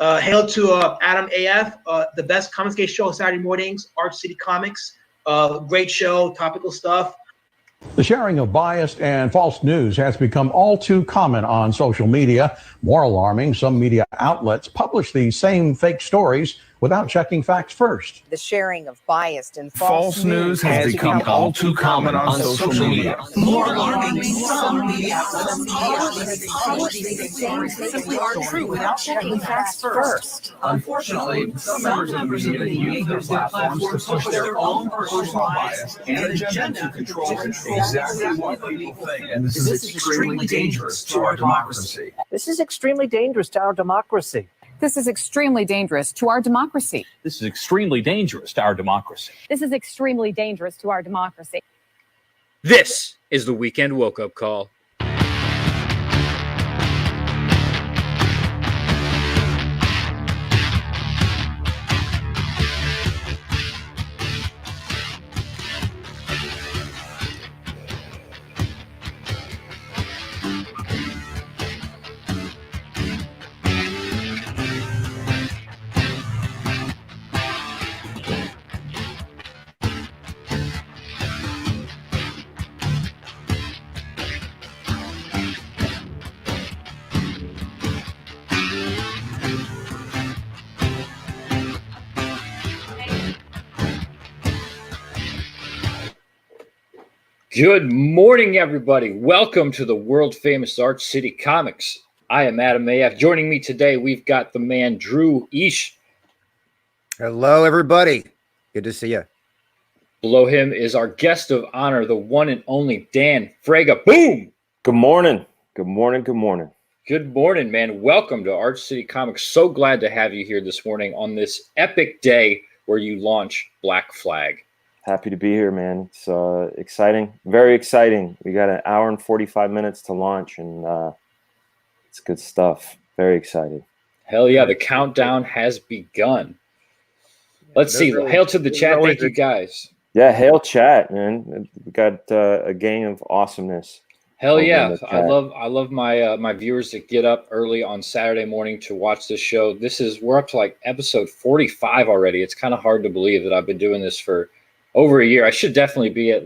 Hail to Adam AF, the best comics case show Saturday mornings, Arch City Comics. Great show, topical stuff. The sharing of biased and false news has become all too common on social media. More alarming, some media outlets publish these same fake stories without checking facts first. The sharing of biased and false news has become all too common on social media. More alarming, some media outlets publish these things simply aren't true without checking facts first. Unfortunately, some members of the media use their platforms to push their own personal bias and agenda to control exactly what people think. And this is extremely dangerous to our democracy. This is extremely dangerous to our democracy. This is extremely dangerous to our democracy. This is extremely dangerous to our democracy. This is extremely dangerous to our democracy. This is the Weekend Woke-Up Call. Good morning, everybody. Welcome to the world-famous Arch City Comics. I am Adam AF. Joining me today, we've got the man Drew Ish. Hello, everybody. Good to see you. Below him is our guest of honor, the one and only Dan Fraga. Boom! Good morning. Good morning. Good morning. Good morning, man. Welcome to Arch City Comics. So glad to have you here this morning on this epic day where you launch Black Flag. Happy to be here, man. It's exciting, very exciting. We got an hour and 45 minutes to launch, and it's good stuff. Very excited. Hell yeah, the countdown has begun. Let's see. Hail to the chat. Thank you, guys. Yeah, hail chat, man. We got a gang of awesomeness. Hell yeah. I love my my viewers that get up early on Saturday morning to watch this show. We're up to like episode 45 already. It's kind of hard to believe that I've been doing this for over a year. I should definitely be at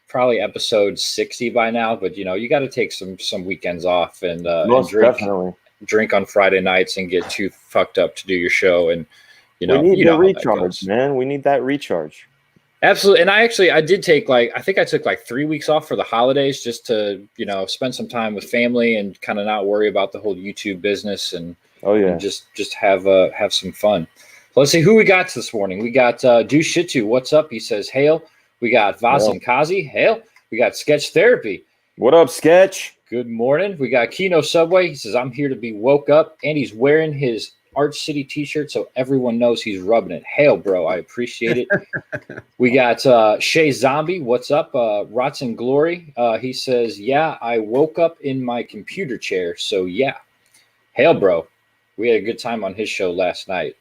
probably episode 60 by now, but you got to take some weekends off and drink on Friday nights and get too fucked up to do your show. And we need the recharge, man. We need that recharge. Absolutely. And I did take I took 3 weeks off for the holidays just to, spend some time with family and kind of not worry about the whole YouTube business and just have some fun. Let's see who we got this morning. We got Do Shitu. What's up? He says, hail. We got Vasim Kazi. Hail. We got Sketch Therapy. What up, Sketch? Good morning. We got Kino Subway. He says, I'm here to be woke up. And he's wearing his Arch City t-shirt so everyone knows he's rubbing it. Hail, bro. I appreciate it. We got Shay Zombie. What's up? Rots and Glory. He says, yeah, I woke up in my computer chair. So, yeah. Hail, bro. We had a good time on his show last night.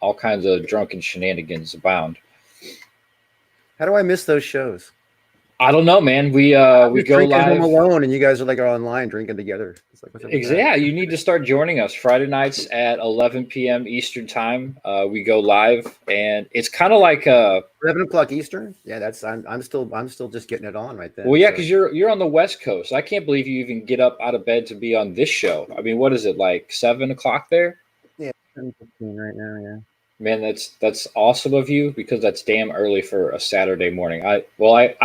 All kinds of drunken shenanigans abound. How do I miss those shows? I don't know, man. We go live home alone, and you guys are online drinking together. It's like, yeah, you need to start joining us Friday nights at 11 p.m. Eastern time. We go live, and it's kind of like 11 o'clock Eastern. Yeah, I'm still just getting it on right there. Well, yeah, because you're on the West Coast. I can't believe you even get up out of bed to be on this show. I mean, what is it, like 7 o'clock there? Yeah, 7:15 right now. Yeah. Man, that's awesome of you because that's damn early for a Saturday morning. I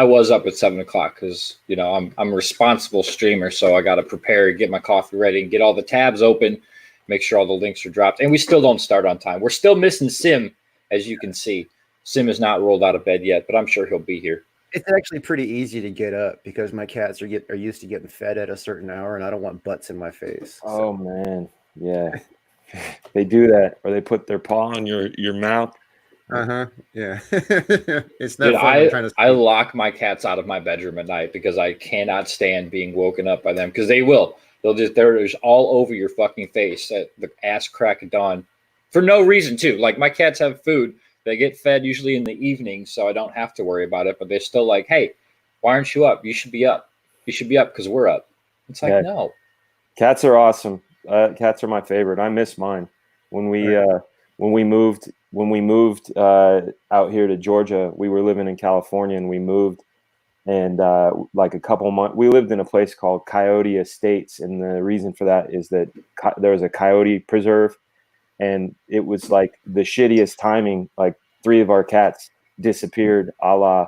was up at 7 o'clock because I'm a responsible streamer, so I got to prepare, get my coffee ready, and get all the tabs open, make sure all the links are dropped. And we still don't start on time. We're still missing Sim, as you can see. Sim is not rolled out of bed yet, but I'm sure he'll be here. It's actually pretty easy to get up because my cats are used to getting fed at a certain hour, and I don't want butts in my face. Oh man, yeah. They do that, or they put their paw on your mouth. Yeah. It's not fun. I lock my cats out of my bedroom at night because I cannot stand being woken up by them because they'll they're just all over your fucking face at the ass crack of dawn for no reason too. Like my cats have food, they get fed usually in the evening, so I don't have to worry about it. But they're still like, hey, why aren't you up? You should be up. You should be up because we're up. It's like no. Cats are awesome. Cats are my favorite. I miss mine. When we moved out here to Georgia, we were living in California, and we moved, and like a couple months, we lived in a place called Coyote Estates, and the reason for that is that there was a coyote preserve, and it was like the shittiest timing. Like 3 of our cats disappeared, a la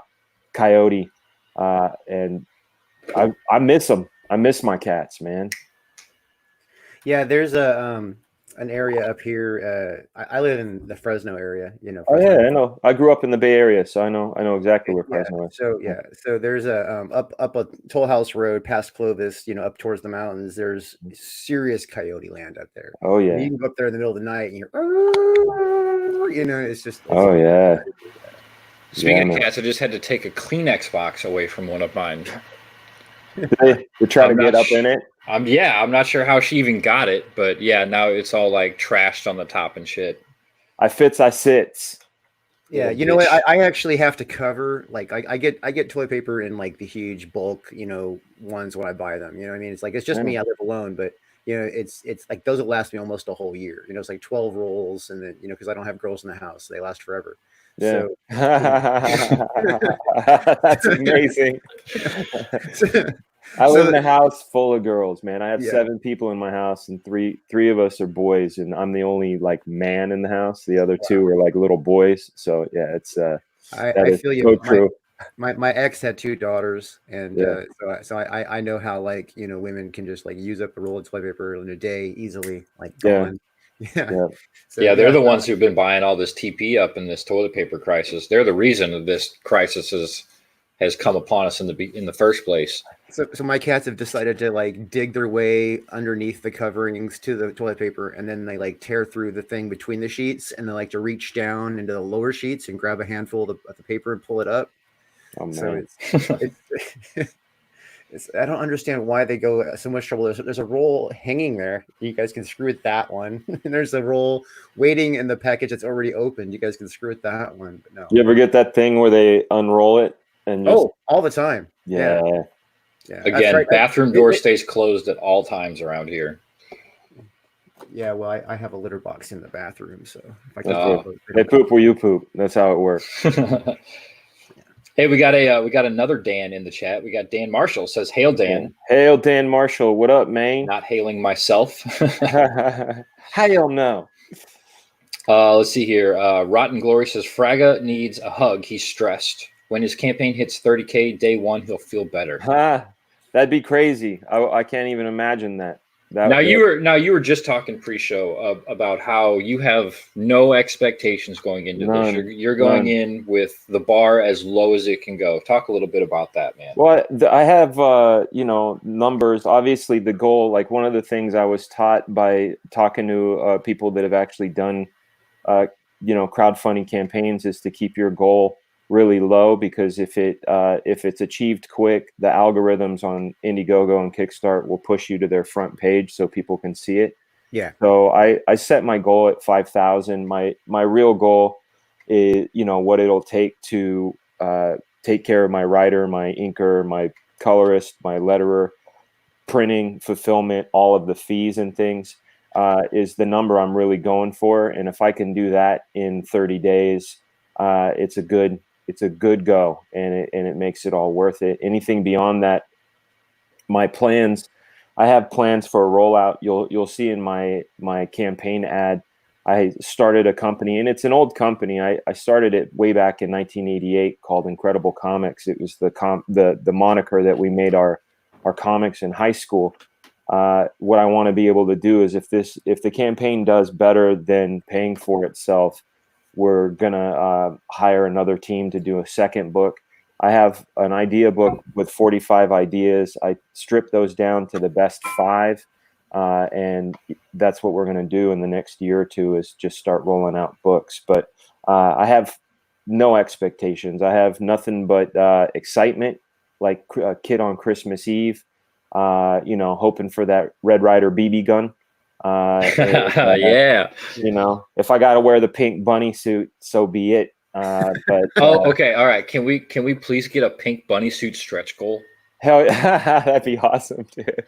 coyote, and I miss them. I miss my cats, man. Yeah, there's an area up here. I live in the Fresno area, you know. Oh Fresno. yeah, I know. I grew up in the Bay Area, so I know exactly where Fresno is. So there's a up a Toll House Road past Clovis, you know, up towards the mountains. There's serious coyote land up there. Oh yeah, and you can go up there in the middle of the night and you're, you know, it's just. Oh yeah. Speaking of cats, I just had to take a Kleenex box away from one of mine. They try to get up in it. I'm not sure how she even got it, but yeah, now it's all like trashed on the top and shit. I sits. Yeah, you know what? I actually have to cover, like, I get toilet paper in like the huge bulk, you know, ones when I buy them. You know what I mean? It's like, it's just me. I live alone, but you know, it's like those will last me almost a whole year. You know, it's like 12 rolls, and then, you know, because I don't have girls in the house, so they last forever. Yeah. So, that's amazing. I live in a house full of girls, man. I have 7 people in my house, and three of us are boys, and I'm the only like man in the house. The other 2 are like little boys. So yeah, it's I feel you. So true. My ex had 2 daughters, and so I know how, like, you know, women can just like use up a roll of toilet paper in a day easily, like gone. Yeah. So, yeah, they're the ones who've been buying all this TP up in this toilet paper crisis. They're the reason that this crisis has come upon us in the first place. So my cats have decided to like dig their way underneath the coverings to the toilet paper, and then they like tear through the thing between the sheets, and they like to reach down into the lower sheets and grab a handful of the paper and pull it up. Oh man. So it's I don't understand why they go so much trouble. There's a roll hanging there. You guys can screw with that one. And there's a roll waiting in the package that's already opened. You guys can screw with that one. But no. You ever get that thing where they unroll it and just... all the time. Yeah. Again, right. Bathroom door stays closed at all times around here. Yeah, well, I have a litter box in the bathroom, so if I can they poop where you poop. That's how it works. Hey, we got another Dan in the chat. We got Dan Marshall says, "Hail Dan." Hail Dan Marshall. What up, man? Not hailing myself. Hail no. Let's see here. Rotten Glory says, "Fraga needs a hug. He's stressed. When his campaign hits 30K day 1, he'll feel better." That'd be crazy. I can't even imagine that. You were just talking pre-show about how you have no expectations going into this. You're going in with the bar as low as it can go. Talk a little bit about that, man. Well, I have numbers. Obviously, the goal, like one of the things I was taught by talking to people that have actually done crowdfunding campaigns, is to keep your goal really low, because if it's achieved quick, the algorithms on Indiegogo and Kickstart will push you to their front page so people can see it. Yeah. So I set my goal at 5,000. My real goal is, what it'll take to take care of my writer, my inker, my colorist, my letterer, printing, fulfillment, all of the fees and things, is the number I'm really going for. And if I can do that in 30 days, it's a good go, and it makes it all worth it. Anything beyond that, I have plans for a rollout. You'll see in my campaign ad, I started a company, and it's an old company. I started it way back in 1988 called Incredible Comics. It was the moniker that we made our comics in high school. What I want to be able to do is, if the campaign does better than paying for itself, we're gonna hire another team to do a second book. I have an idea book with 45 ideas. I strip those down to the best 5, and that's what we're gonna do in the next year or two, is just start rolling out books. But I have no expectations. I have nothing but excitement, like a kid on Christmas Eve, hoping for that Red Ryder BB gun. Yeah. If I got to wear the pink bunny suit, so be it. Okay, all right. Can we please get a pink bunny suit stretch goal? Hell, that'd be awesome, dude.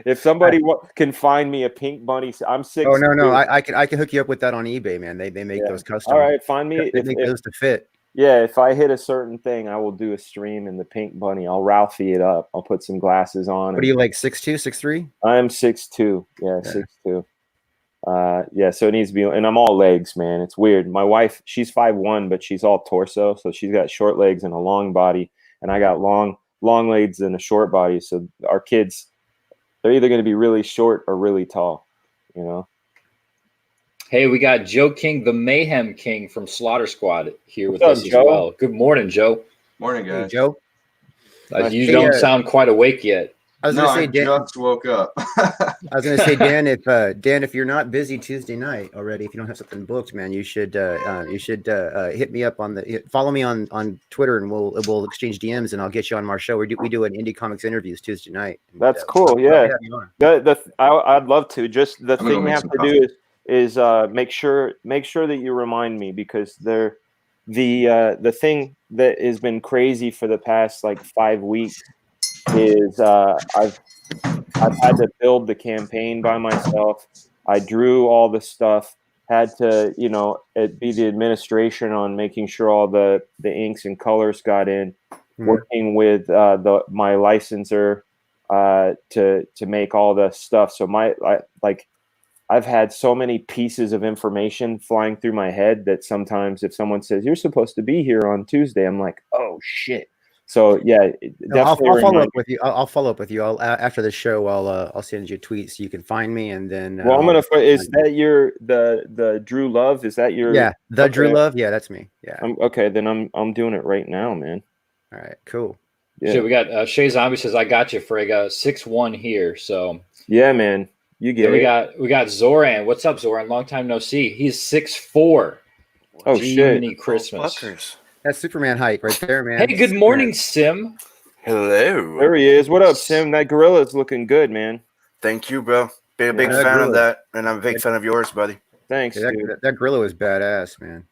If somebody can find me a pink bunny, I'm 6'2". Oh no, I can hook you up with that on eBay, man. They make those custom. All right, find me. They make those to fit. Yeah, if I hit a certain thing, I will do a stream in the pink bunny. I'll Ralphie it up. I'll put some glasses on. What are you, like 6'2", 6'3"? I'm 6'2". Yeah, 6'2". Yeah, so it needs to be, and I'm all legs, man. It's weird. My wife, she's 5'1", but she's all torso, so she's got short legs and a long body, and I got long legs and a short body. So our kids, they're either going to be really short or really tall, you know. Hey, we got Joe King, the Mayhem King from Slaughter Squad here with What's us up, Joe? as well. Good morning, Joe. Morning, guys. Hey, Joe. You don't sound quite awake yet. I was gonna say, Dan, just woke up. I was gonna say, Dan, if you're not busy Tuesday night already, if you don't have something booked, man, you should hit me up follow me on Twitter, and we'll exchange DMs, and I'll get you on our show. We do an indie comics interviews Tuesday night. And, that's cool. Yeah, I'd love to. Just the thing we have to do is make sure that you remind me, because the thing that has been crazy for the past like 5 weeks is I've had to build the campaign by myself. I drew all the stuff, had to, it be the administration on making sure all the inks and colors got in, working with my licensor to make all the stuff. So I've had so many pieces of information flying through my head that sometimes if someone says you're supposed to be here on Tuesday, I'm like, oh shit. So yeah, I'll follow up with you. I'll follow up with you. After the show, I'll send you a tweet so you can find me, and then. Well, is that your the Drew Love? Is that your? Yeah, Drew Love. Yeah, that's me. Yeah. Okay, then I'm doing it right now, man. All right, cool. Yeah, so we got Shay Zombie says, "I got you, Frigga." 6'1" here. So yeah, man, you get it. We got Zoran. What's up, Zoran? Long time no see. He's 6'4". Oh shit! Mini Christmas. Fuckers. That's Superman height right there, man. Hey, good morning, Sim. Hello. There he is. What up, Sim? That gorilla's looking good, man. Thank you, bro. Been a big fan of that, and I'm a big fan of yours, buddy. Thanks, dude. That gorilla is badass, man.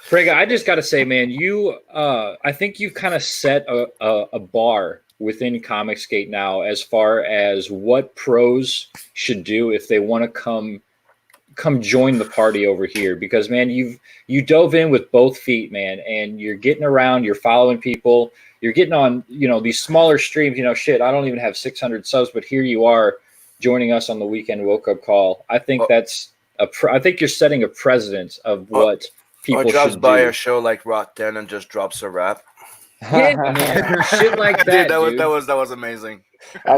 Frigga, I just got to say, man, I think you've kind of set a bar within Comicsgate now as far as what pros should do if they want to come join the party over here, because man, you dove in with both feet, man, and you're getting around, you're following people, you're getting on, these smaller streams, shit, I don't even have 600 subs, but here you are joining us on the Weekend Woke Up Call. I think I think you're setting a precedent of what people drops should by do. a show like Rock 10 and just drops a rap. Yeah, man, shit like that. Dude, that was amazing. I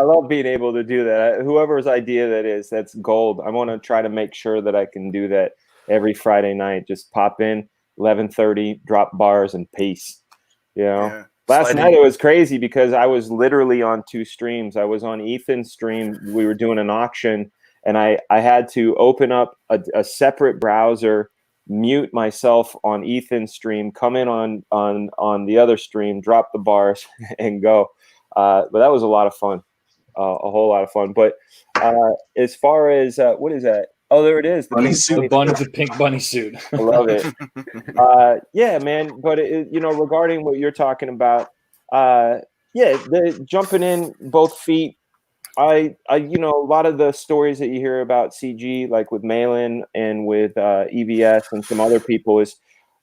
love being able to do that. Whoever's idea that is, that's gold. I want to try to make sure that I can do that every Friday night. Just pop in 11:30, drop bars, and peace. Yeah. Last night it was crazy because I was literally on 2 streams. I was on Ethan's stream. We were doing an auction, and I had to open up a separate browser, mute myself on Ethan's stream, come in on the other stream, drop the bars, and go. But that was a lot of fun, a whole lot of fun. But as far as what is that? Oh, there it is. The pink bunny suit. I love it. Yeah, man. But regarding what you're talking about, the jumping in both feet. I a lot of the stories that you hear about CG, like with Malin and with EBS and some other people, is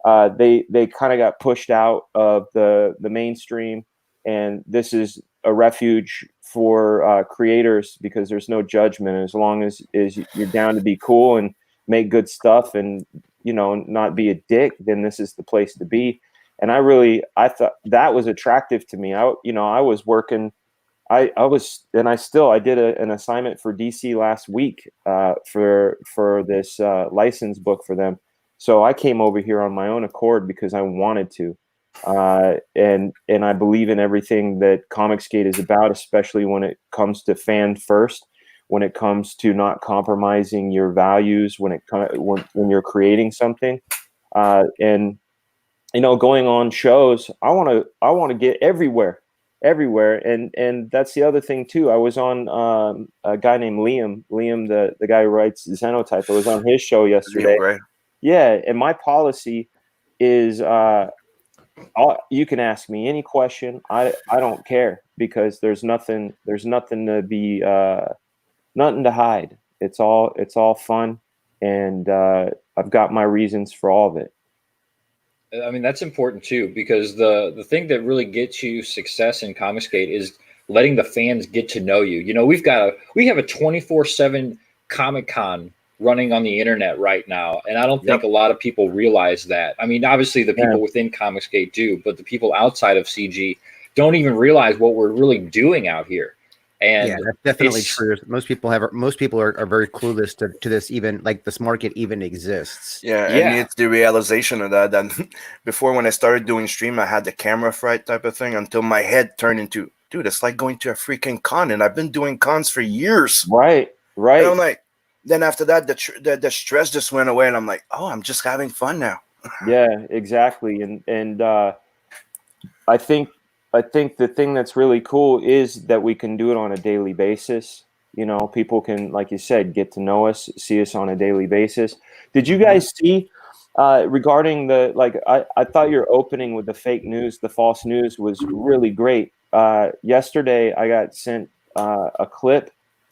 they kind of got pushed out of the mainstream. And this is a refuge for creators because there's no judgment. As long as you're down to be cool and make good stuff and, not be a dick, then this is the place to be. And I thought that was attractive to me. I was working, I did an assignment for DC last week for this license book for them. So I came over here on my own accord because I wanted to. And I believe in everything that Comicsgate is about, especially when it comes to fan first, when it comes to not compromising your values, when you're creating something, and going on shows. I want to get everywhere, and that's the other thing too. I was on a guy named Liam, the guy who writes Xenotype. I was on his show yesterday. Right. Yeah, and my policy is. You can ask me any question. I don't care. because there's nothing to be nothing to hide. It's all fun, and I've got my reasons for all of it. I mean, that's important too, because the thing that really gets you success in Comicsgate is letting the fans get to know you. You know, we have a 24/7 Comic-Con running on the internet right now, and I don't think a lot of people realize that. I mean, obviously the people within Comicsgate do, but the people outside of CG don't even realize what we're really doing out here. And yeah, that's definitely true. Most people are very clueless to this, even like this market even exists. Yeah, and it's the realization of that. And before, when I started doing stream, I had the camera fright type of thing until my head turned into, dude, it's like going to a freaking con, and I've been doing cons for years. Right. And I'm like, then after that, the stress just went away, and I'm like, oh, I'm just having fun now. Yeah, exactly. And I think the thing that's really cool is that we can do it on a daily basis. You know, people can, like you said, get to know us, see us on a daily basis. Did you guys see regarding I thought your opening with the fake news, the false news was really great. Yesterday, I got sent a clip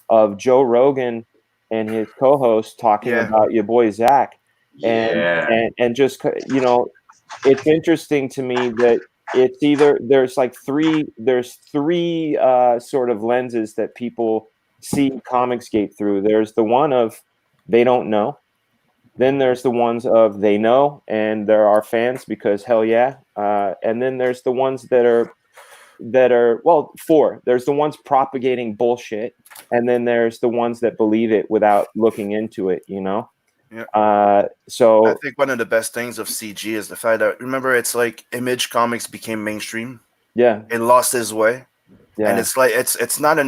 of Joe Rogan and his co-host talking about your boy Zach. And just, you know, it's interesting to me that it's either there's three sort of lenses that people see Comicsgate through. There's the one of they don't know. Then there's the ones of they know and there are fans because hell yeah. And then there's the ones that are four. There's the ones propagating bullshit, and then there's the ones that believe it without looking into it, you know? Yeah. So I think one of the best things of CG is the fact that, remember, it's like Image Comics became mainstream. Yeah. It lost its way. Yeah. And it's like it's not a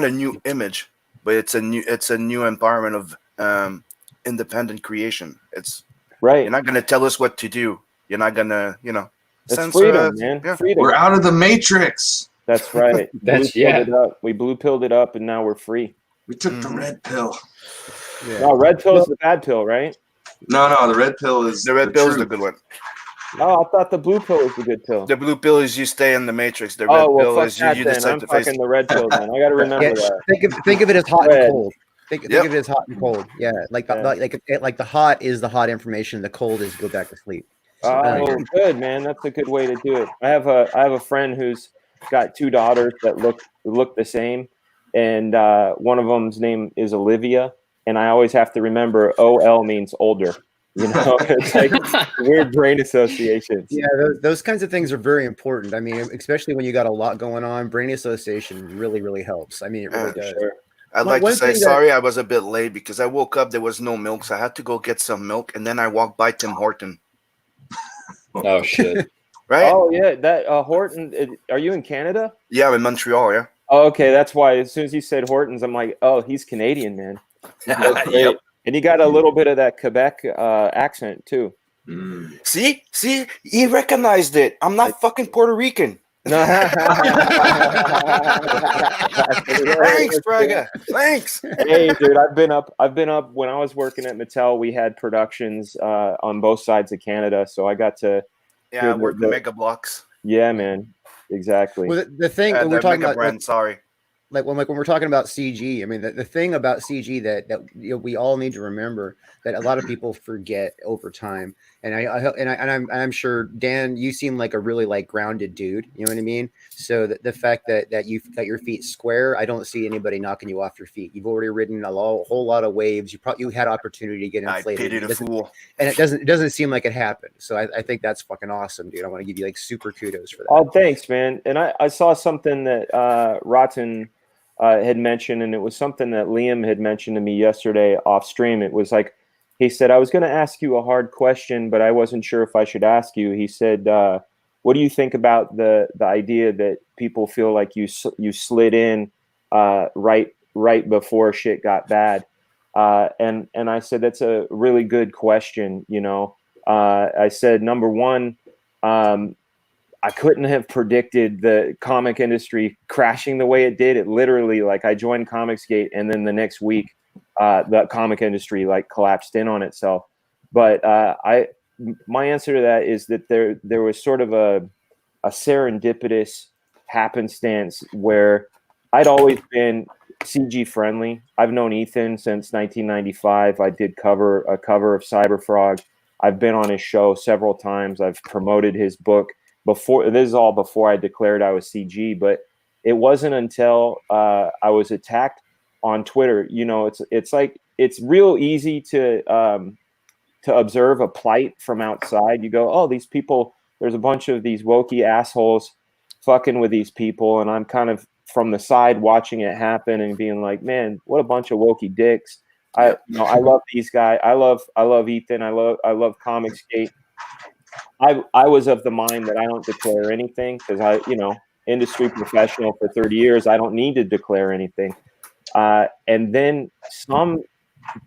new image, but it's a new empowerment of independent creation. It's right. You're not gonna tell us what to do. You're not gonna, it's censor freedom, us. man. Yeah. Freedom. We're out of the matrix. That's right. We blue pilled it up, and now we're free. We took the red pill. Yeah. No, red pill is the bad pill, right? No, the red pill is the good one. Oh, I thought the blue pill was the good pill. The blue pill is you stay in the matrix. The red pill is you decide I'm to face. fucking the red pill. Then I got to remember that. Think of it as hot and cold. Think of it as hot and cold. Yeah, like the hot is the hot information. The cold is go back to sleep. Oh, good, man. That's a good way to do it. I have a friend who's got two daughters that look the same, and one of them's name is Olivia, and I always have to remember OL means older. You know, it's like weird brain associations. Yeah, those kinds of things are very important. I mean, especially when you got a lot going on, brain association really, really helps. I mean, it really does. Sure. I'd like to say sorry I was a bit late because I woke up, there was no milk, so I had to go get some milk, and then I walked by Tim Horton. Oh, shit. Right? Oh, yeah, that Horton, are you in Canada? Yeah, I'm in Montreal, yeah. Oh, okay, that's why as soon as you said Hortons, I'm like, oh, he's Canadian, man. Yep. And he got a little bit of that Quebec accent, too. See, he recognized it. I'm not fucking Puerto Rican. Thanks, Fraga. Thanks. Hey, dude, I've been up when I was working at Mattel. We had productions on both sides of Canada, so I got to I worked the Mega Blocks. Yeah, man, exactly. Well, the thing we're talking about, brand, sorry. Like when we're talking about CG, I mean the thing about CG that we all need to remember that a lot of people forget over time, and I'm sure Dan, you seem like a really like grounded dude. You know what I mean? So the fact that you've got your feet square, I don't see anybody knocking you off your feet. You've already ridden a whole lot of waves. You had opportunity to get inflated. I pitied a fool, and it doesn't seem like it happened. So I think that's fucking awesome, dude. I want to give you like super kudos for that. Oh, thanks, man. And I saw something that Rotten had mentioned, and it was something that Liam had mentioned to me yesterday off stream. It was like, he said, I was going to ask you a hard question, but I wasn't sure if I should ask you. He said, what do you think about the idea that people feel like you slid in right before shit got bad? And I said, that's a really good question. You know, I said, number one, I couldn't have predicted the comic industry crashing the way it did. It literally, like, I joined Comicsgate, and then the next week, the comic industry like collapsed in on itself. But my answer to that is that there was sort of a serendipitous happenstance where I'd always been CG friendly. I've known Ethan since 1995. I did a cover of Cyberfrog. I've been on his show several times. I've promoted his book before. This is all before I declared I was CG, but it wasn't until I was attacked on Twitter. You know, it's like it's real easy to observe a plight from outside. You go, oh, these people. There's a bunch of these wokey assholes fucking with these people, and I'm kind of from the side watching it happen and being like, man, what a bunch of wokey dicks. I love these guys. I love Ethan. I love Comicsgate. I was of the mind that I don't declare anything because industry professional for 30 years. I don't need to declare anything. And then some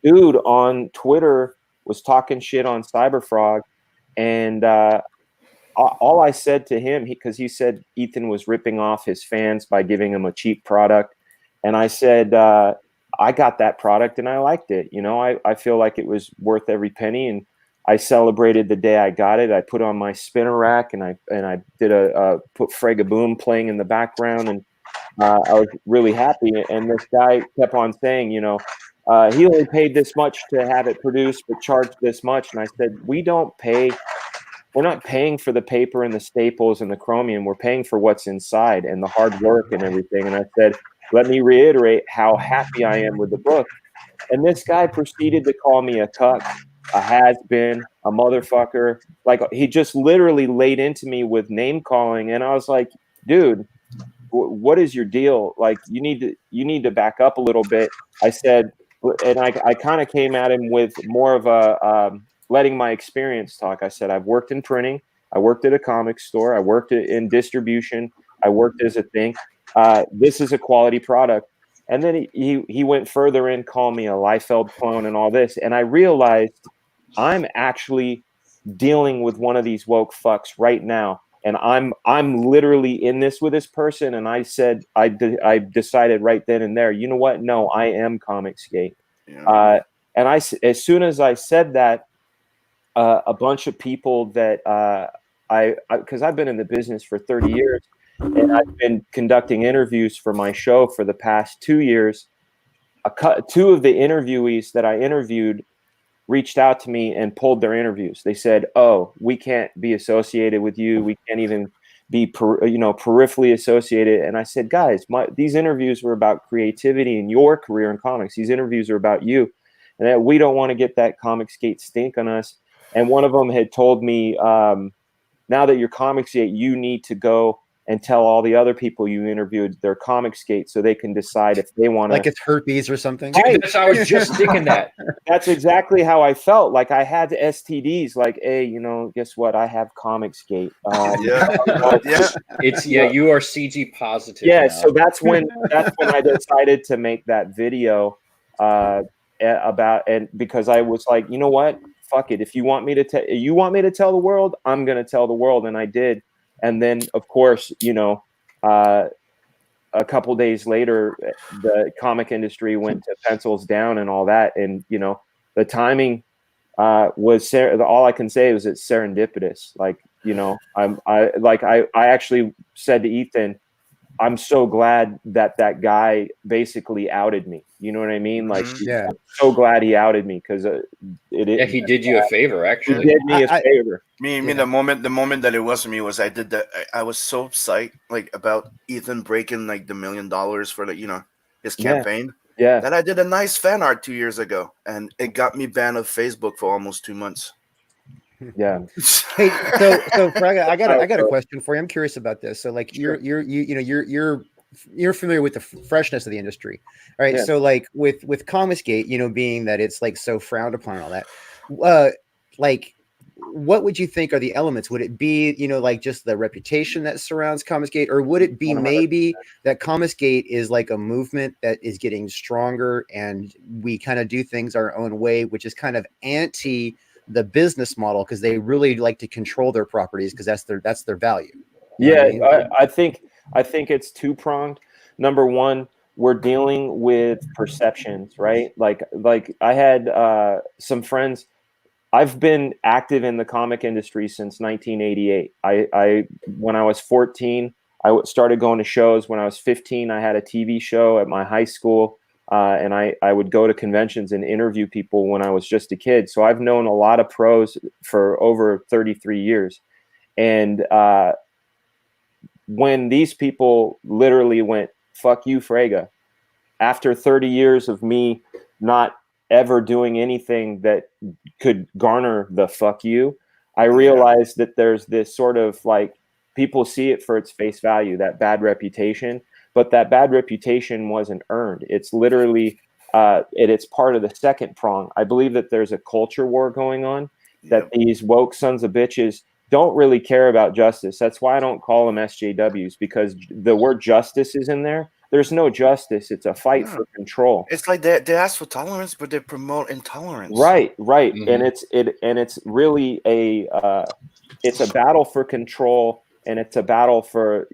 dude on Twitter was talking shit on Cyberfrog, and all I said to him, because he said Ethan was ripping off his fans by giving him a cheap product. And I said, I got that product and I liked it. You know, I feel like it was worth every penny. And I celebrated the day I got it. I put on my spinner rack and I did put Fregaboom playing in the background. And I was really happy. And this guy kept on saying, he only paid this much to have it produced, but charged this much. And I said, we're not paying for the paper and the staples and the chromium. We're paying for what's inside and the hard work and everything. And I said, let me reiterate how happy I am with the book. And this guy proceeded to call me a cuck, a has-been, a motherfucker. Like, he just literally laid into me with name calling. And I was like, dude, what is your deal? Like, you need to back up a little bit. I said, and I kind of came at him with more of a, letting my experience talk. I said, I've worked in printing. I worked at a comic store. I worked in distribution. I worked as a thing. This is a quality product. And then he went further in, called me a Liefeld clone and all this. And I realized I'm actually dealing with one of these woke fucks right now. And I'm literally in this with this person. And I said, I decided right then and there, you know what? No, I am Comicsgate. Yeah. And as soon as I said that, a bunch of people that because I've been in the business for 30 years and I've been conducting interviews for my show for the past 2 years. Two of the interviewees that I interviewed reached out to me and pulled their interviews. They said, oh, we can't be associated with you. We can't even be peripherally associated. And I said, guys, these interviews were about creativity and your career in comics. These interviews are about you. And that we don't want to get that Comicsgate stink on us. And one of them had told me, now that you're Comicsgate, you need to go and tell all the other people you interviewed they're Comicsgate so they can decide if they want to. Like it's herpes or something. Dude, I was just thinking that. That's exactly how I felt. Like I had STDs. Like, hey, guess what? I have Comicsgate. You are CG positive. Yeah, now. so that's when I decided to make that video because I was like, you know what? Fuck it. If you want me to tell the world, I'm gonna tell the world, and I did. And then, of course, a couple days later, the comic industry went to pencils down and all that, and the timing was all I can say was it's serendipitous. Like, I actually said to Ethan, I'm so glad that guy basically outed me. You know what I mean? Like, yeah. I'm so glad he outed me because he did you a favor. Actually, he did me a favor. The moment that it was me was I was so psyched about Ethan breaking like the $1 million for his campaign. Yeah. That I did a nice fan art 2 years ago, and it got me banned off Facebook for almost 2 months. Yeah. Hey, so Fraga, I got a question for you. I'm curious about this. So like you're familiar with the freshness of the industry. All right. Yeah. So like with Comicsgate, being that it's like so frowned upon and all that, like what would you think are the elements? Would it be, like just the reputation that surrounds Comicsgate, or would it be maybe that Comicsgate is like a movement that is getting stronger and we kind of do things our own way, which is kind of anti the business model because they really like to control their properties because that's their value. I think it's two-pronged. Number one, we're dealing with perceptions, right? Like I had some friends. I've been active in the comic industry since 1988. When I was 14, started going to shows when I was 15. I had a TV show at my high school, and I would go to conventions and interview people when I was just a kid. So I've known a lot of pros for over 33 years. And when these people literally went, fuck you, Frega, after 30 years of me not ever doing anything that could garner the fuck you, I realized that there's this sort of like, people see it for its face value, that bad reputation, but that bad reputation wasn't earned. It's literally, it's part of the second prong. I believe that there's a culture war going on, that these woke sons of bitches don't really care about justice. That's why I don't call them SJWs, because the word justice is in there. There's no justice. It's a fight for control. It's like they ask for tolerance, but they promote intolerance. Right. And it's really it's a battle for control, and it's a battle for,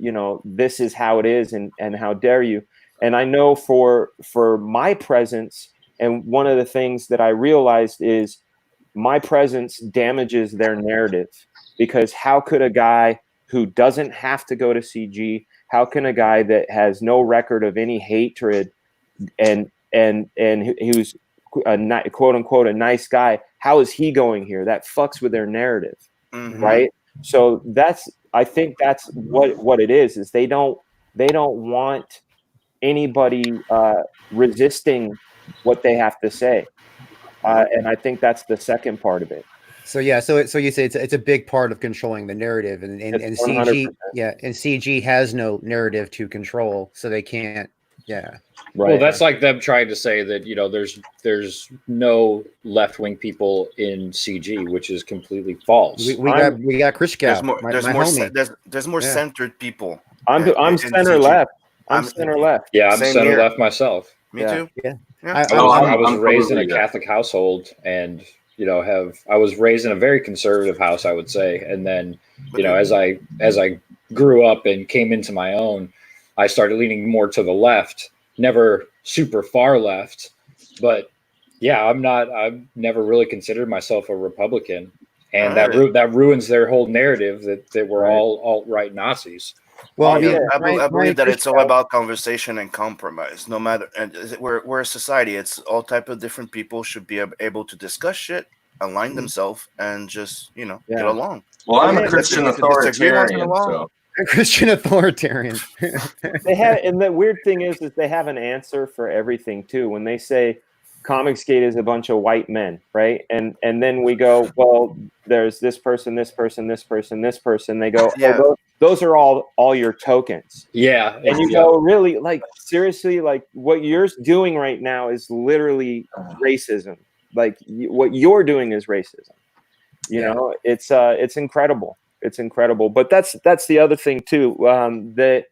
this is how it is, and how dare you. And I know for my presence, and one of the things that I realized is my presence damages their narrative, because how could a guy who doesn't have to go to CG, how can a guy that has no record of any hatred and who's a quote unquote a nice guy, how is he going here? That fucks with their narrative, right? So I think that's what it is they don't want anybody resisting what they have to say, and I think that's the second part of it. So yeah, so you say it's a big part of controlling the narrative, and CG, and CG has no narrative to control, so they can't. Yeah. Right. Well, that's like them trying to say that there's no left wing people in CG, which is completely false. We got Chris Cow. There's more centered people. I'm center left. I'm center left. Yeah, I'm center left myself. Me too. Yeah. I was raised in a Catholic household, and I was raised in a very conservative house, I would say. And then, as I grew up and came into my own, I started leaning more to the left, never super far left, but yeah, I've never really considered myself a Republican, and that ruins their whole narrative that we're all alt-right Nazis. Well, I believe that it's all about conversation and compromise. No matter, and we're a society. It's all type of different people should be able to discuss shit, align themselves, and just get along. Well, I'm a Christian authoritarian, so. A Christian authoritarian. They have, and the weird thing is they have an answer for everything too. When they say Comicsgate is a bunch of white men, right? And then we go, well, there's this person, this person, this person, this person. They go, those are all your tokens. Yeah. And you go, really, like, seriously, like what you're doing right now is literally racism. Like what you're doing is racism. It's incredible. It's incredible. But that's the other thing too. That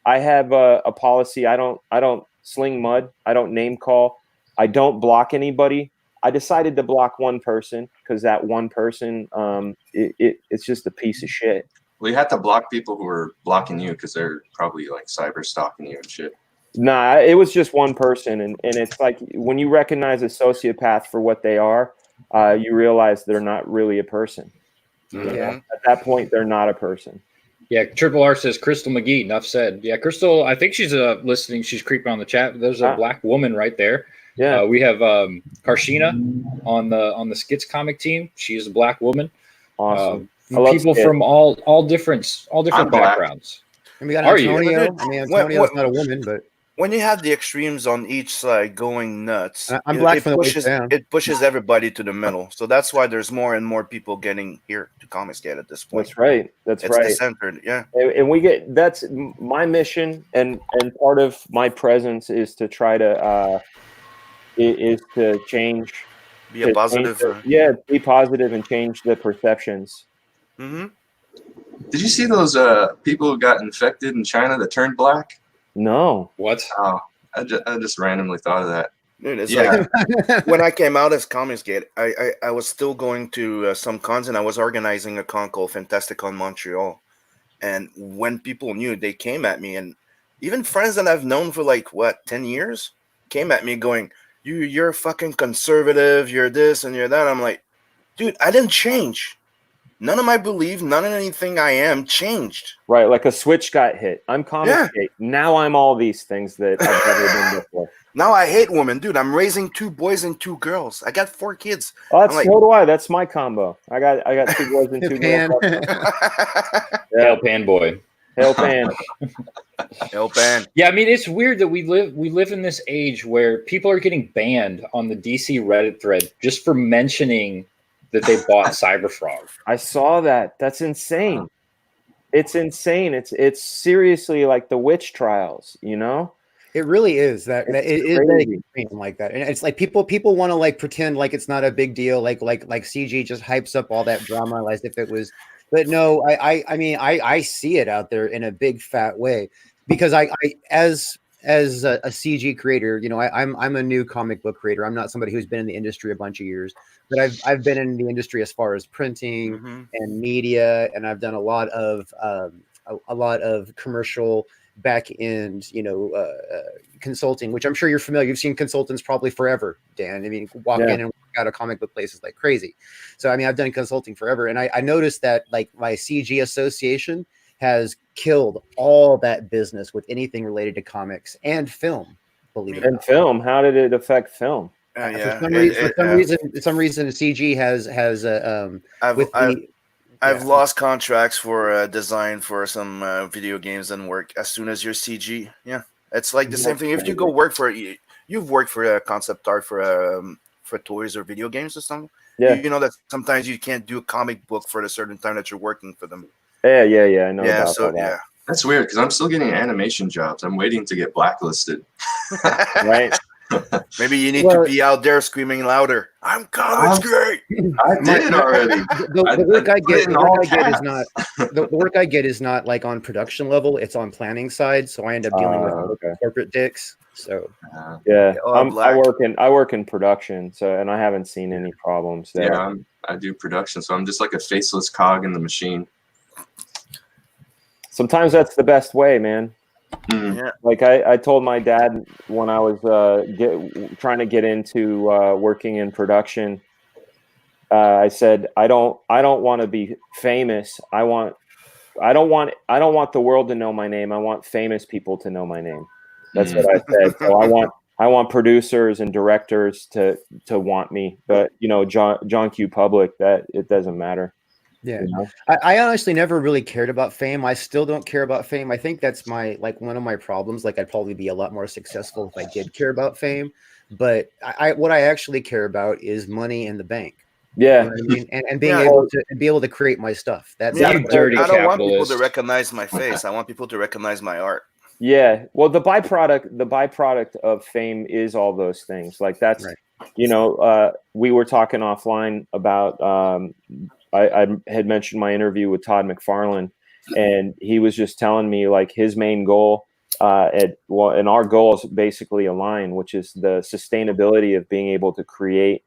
I have a policy. I don't sling mud. I don't name call. I don't block anybody. I decided to block one person because that one person, it's just a piece of shit. Well, you have to block people who are blocking you because they're probably like cyber stalking you and shit. Nah, it was just one person. And it's like when you recognize a sociopath for what they are, you realize they're not really a person. Yeah. At that point, they're not a person. Yeah, Triple R says Crystal McGee. Enough said. Yeah, Crystal. I think she's listening. She's creeping on the chat. There's a black woman right there. Yeah. We have Karshina on the Skits comic team. She is a black woman. Awesome. People from all different backgrounds. And we got Antonio. I mean, Antonio's not a woman, but when you have the extremes on each side going nuts, I'm black from the waist down. It pushes everybody to the middle. So that's why there's more and more people getting here to Comicsgate at this point. That's right. It's right. Centered, yeah. And we get that's my mission, and part of my presence is to try to change. Be a positive. Be positive and change the perceptions. Mm-hmm. Did you see those people who got infected in China that turned black? No. What? Oh, I just randomly thought of that. Dude, it's like when I came out as Comicsgate, I was still going to some cons, and I was organizing a con called Fantasticon Montreal. And when people knew, they came at me, and even friends that I've known for 10 years came at me going, you're fucking conservative, you're this and you're that. I'm like, dude, I didn't change. none of my belief, none of anything I am changed. Right, like a switch got hit. I'm Comicsgate. Now I'm all these things that I've never been before. Now I hate women, dude. I'm raising 2 boys and 2 girls. I got 4 kids. Oh, that's I'm like, so do I. That's my combo. I got 2 boys and 2 Pan. girls. Hail Pan boy. Hail Pan. Hail Pan. Yeah, I mean it's weird that we live in this age where people are getting banned on the DC Reddit thread just for mentioning that they bought Cyberfrog. I saw that. That's insane. It's insane. It's seriously like the witch trials, you know? It really is that it is crazy. like that, and it's like people want to like pretend like it's not a big deal, like CG just hypes up all that drama as if it was. But no, I mean I see it out there in a big fat way because I as a CG creator, you know, I'm a new comic book creator. I'm not somebody who's been in the industry a bunch of years, but I've been in the industry as far as printing and media, and I've done a lot of commercial back end, you know, consulting, which I'm sure you're familiar. You've seen consultants probably forever, Dan. I mean, walk in and work out of comic book places like crazy. So, I mean, I've done consulting forever. And I noticed that like my CG association has killed all that business with anything related to comics and film, believe it or not. And film, how did it affect film? For some reason, CG has I've lost contracts for design for some video games and work as soon as you're CG. Yeah, it's like the same thing. If you go work for you've worked for a concept art for toys or video games or something. Yeah, you know that sometimes you can't do a comic book for a certain time that you're working for them. Yeah, I know. Yeah, about so that. yeah, That's weird because I'm still getting animation jobs. I'm waiting to get blacklisted. Right. Maybe you need to be out there screaming louder. I'm Comicsgate. I did already. The work I get, the work I get is not like on production level. It's on planning side, so I end up dealing with corporate dicks. So yeah, I work in production, so and I haven't seen any problems there. Yeah, I do production, so I'm just like a faceless cog in the machine. Sometimes that's the best way, man. Yeah. Like I told my dad when I was trying to get into working in production, I said I don't want to be famous. I don't want the world to know my name. I want famous people to know my name. That's what I said. So I want producers and directors to want me, but you know, John Q. Public, that it doesn't matter. Yeah, you know? I honestly never really cared about fame. I still don't care about fame. I think that's one of my problems. Like I'd probably be a lot more successful if I did care about fame. But what I actually care about is money in the bank. Yeah, you know what I mean? And being able to create my stuff. That's dirty. I don't want people to recognize my face. I want people to recognize my art. Yeah, well, the byproduct of fame is all those things. Like that's right. You know, we were talking offline about. I had mentioned my interview with Todd McFarlane, and he was just telling me like his main goal, and our goals basically align, which is the sustainability of being able to create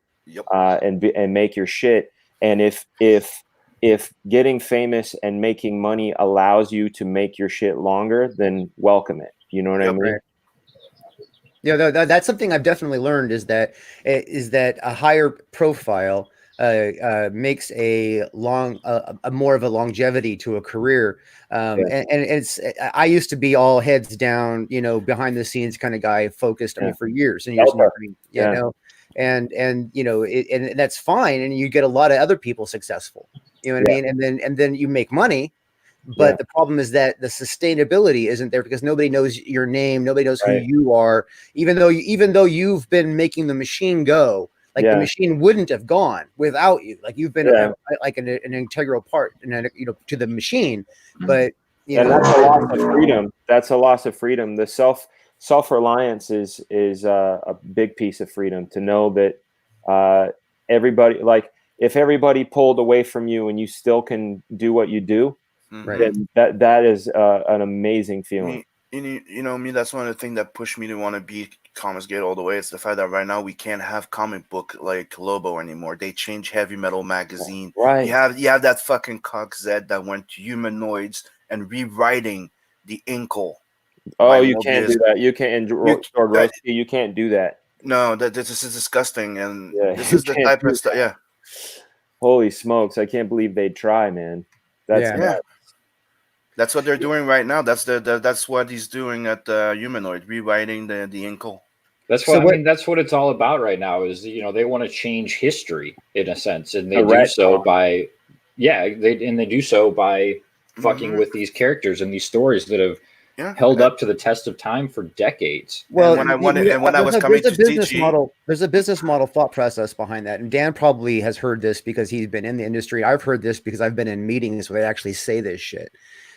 and make your shit. And if getting famous and making money allows you to make your shit longer, then welcome it. You know what I mean? Right. Yeah, that's something I've definitely learned is that a higher profile makes a more of a longevity to a career. And it's, I used to be all heads down, you know, behind the scenes kind of guy focused on for years and years, you know, and, you know, and that's fine. And you get a lot of other people successful, you know what I mean? And then you make money, but the problem is that the sustainability isn't there because nobody knows your name. Nobody knows who you are, even though you've been making the machine go. Like the machine wouldn't have gone without you. Like you've been like an integral part, and you know, to the machine. But you know, that's a loss of freedom. That's a loss of freedom. The self-reliance is a big piece of freedom to know that everybody, like if everybody pulled away from you and you still can do what you do, then that is an amazing feeling. You know me. That's one of the things that pushed me to want to be Comicsgate all the way. It's the fact that right now we can't have comic book like Lobo anymore. They changed Heavy Metal magazine. Right. You have that fucking cock Zed that went to humanoids and rewriting the Inkle. Oh, you can't do that. You can't. You can't do that. No, this is disgusting, and this is the type of stuff. Yeah. Holy smokes! I can't believe they'd try, man. That's yeah. That's what they're doing right now. That's what he's doing at Humanoid, rewriting the Inkle. That's what I mean. That's what it's all about right now. Is they want to change history in a sense, and they do so by, they do so by fucking with these characters and these stories that have held up to the test of time for decades. Well, when I was coming to TG, there's a business model thought process behind that, and Dan probably has heard this because he's been in the industry. I've heard this because I've been in meetings where they actually say this shit.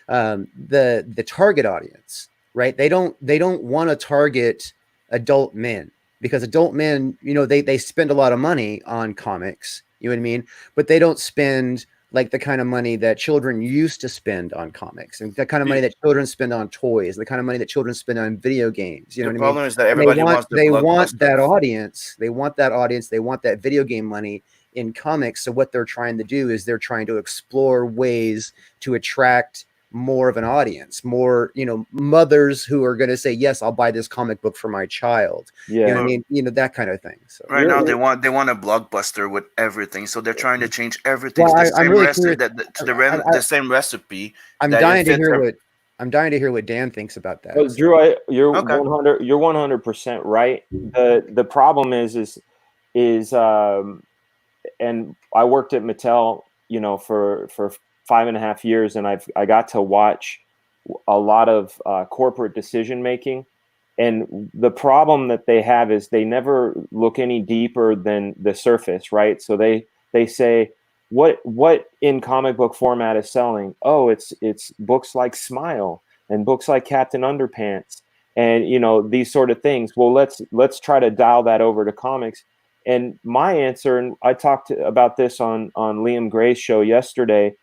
The target audience, right? They don't want to target adult men, because adult men, they spend a lot of money on comics, you know what I mean? But they don't spend like the kind of money that children used to spend on comics, and the kind of money that children spend on toys, the kind of money that children spend on video games. You know what I mean? The problem is that everybody wants that audience. They want that audience. They want that video game money in comics. So what they're trying to do is they're trying to explore ways to attract more of an audience, more, mothers who are going to say, yes, I'll buy this comic book for my child. Yeah. You know what I mean? That kind of thing. So right now they want a blockbuster with everything. So they're trying to change everything. Well, the same recipe. I'm dying to hear what Dan thinks about that. Well, Drew, you're 100% right. The problem is and I worked at Mattel, for 5.5 years, and I got to watch a lot of corporate decision making, and the problem that they have is they never look any deeper than the surface, right? So they say, what in comic book format is selling? Oh, it's books like Smile and books like Captain Underpants, and these sort of things. Well, let's try to dial that over to comics. And my answer, and I talked about this on Liam Gray's show yesterday,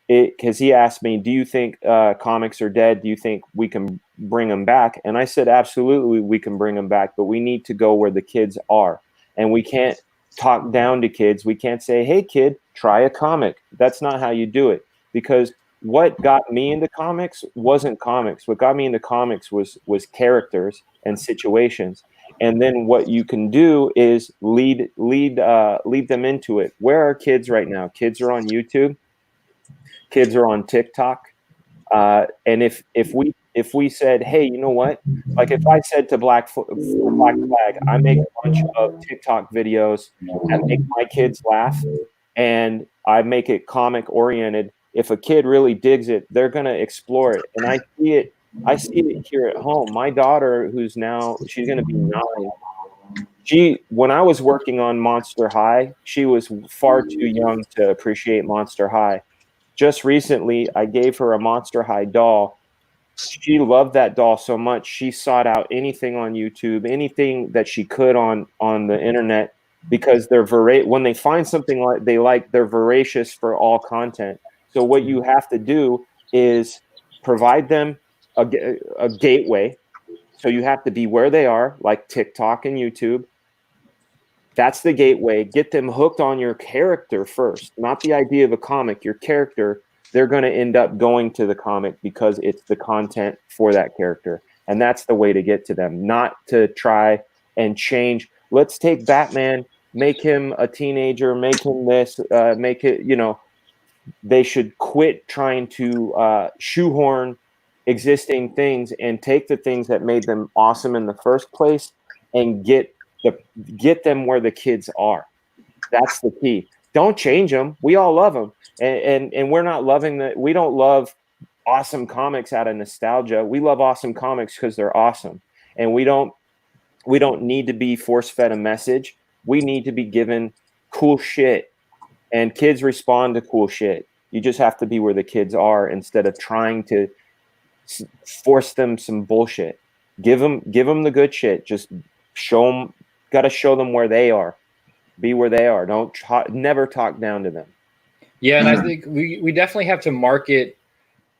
because he asked me, do you think comics are dead? Do you think we can bring them back? And I said, absolutely, we can bring them back, but we need to go where the kids are. And we can't talk down to kids. We can't say, hey, kid, try a comic. That's not how you do it. Because what got me into comics wasn't comics. What got me into comics was characters and situations. And then what you can do is lead them into it. Where are kids right now? Kids are on YouTube. Kids are on TikTok. And if we said, hey, you know what? Like if I said to Black Flag, I make a bunch of TikTok videos that make my kids laugh, and I make it comic oriented. If a kid really digs it, they're going to explore it. And I see it here at home. My daughter, she's going to be 9. When I was working on Monster High, she was far too young to appreciate Monster High. Just recently, I gave her a Monster High doll. She loved that doll so much, she sought out anything on YouTube, anything that she could on the internet, because they're when they find something they like, they're voracious for all content. So what you have to do is provide them a gateway. So you have to be where they are, like TikTok and YouTube. That's the gateway. Get them hooked on your character first, not the idea of a comic, your character. They're going to end up going to the comic because it's the content for that character. And that's the way to get to them, not to try and change. Let's take Batman, make him a teenager, make him this, make it, they should quit trying to shoehorn existing things and take the things that made them awesome in the first place and get them where the kids are. That's the key. Don't change them. We all love them, and we're not loving that. We don't love awesome comics out of nostalgia. We love awesome comics because they're awesome, and we don't need to be force fed a message. We need to be given cool shit, and kids respond to cool shit. You just have to be where the kids are instead of trying to force them some bullshit. Give them the good shit. Just show them. Got to show them where they are. Be where they are. Never talk down to them. Yeah, and I think we definitely have to market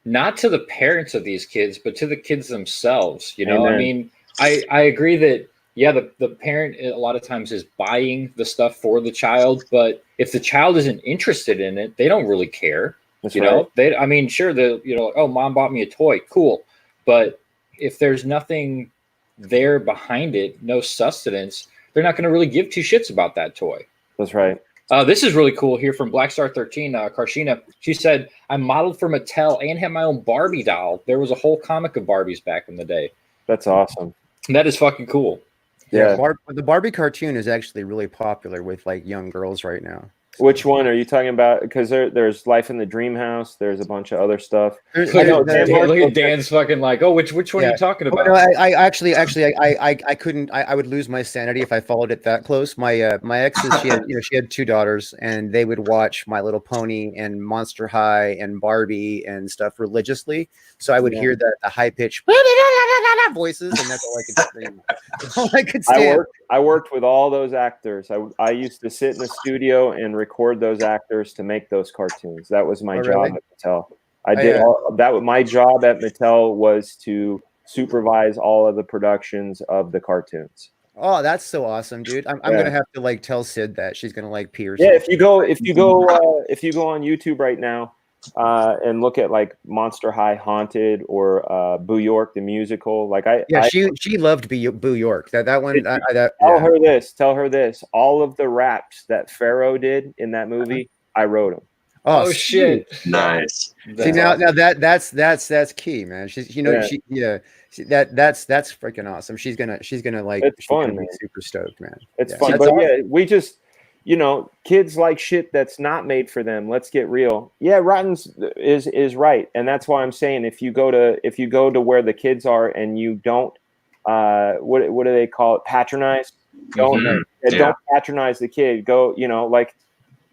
not to the parents of these kids, but to the kids themselves. Amen. I mean, I agree that the parent a lot of times is buying the stuff for the child, but if the child isn't interested in it, they don't really care. That's right. Sure, oh, mom bought me a toy, cool, but if there's nothing there behind it, no sustenance, they're not going to really give two shits about that toy. That's right. This is really cool here from Blackstar13, Karshina. She said, I modeled for Mattel and had my own Barbie doll. There was a whole comic of Barbies back in the day. That's awesome. That is fucking cool. Yeah. The Barbie cartoon is actually really popular with like young girls right now. Which one are you talking about? Because there's Life in the Dream House. There's a bunch of other stuff. Look at Dan's fucking like, oh, which one are you talking about? No, I couldn't. I would lose my sanity if I followed it that close. My exes, she had 2 daughters, and they would watch My Little Pony and Monster High and Barbie and stuff religiously. So I would hear the high pitched voices, and that's all I could scream. That's all I could stand. I worked with all those actors. I used to sit in the studio and record those actors to make those cartoons. That was my job at Mattel. My job at Mattel was to supervise all of the productions of the cartoons. Oh, that's so awesome, dude! I'm gonna have to like tell Sid that she's gonna like pee or Yeah, something. if you go on YouTube right now and look at like Monster High Haunted or Boo York the musical, she loved Boo York. That one. Tell her this. All of the raps that Pharaoh did in that movie, I wrote them. Oh shit! Nice. See now that's key, man. She's that's freaking awesome. She's gonna like. It's fun, man. Super stoked, man. It's fun, but we just. Kids like shit that's not made for them. Let's get real. Yeah, Rotten's is right, and that's why I'm saying if you go to where the kids are and you don't, what do they call it? Patronize. Don't patronize the kid. Go, like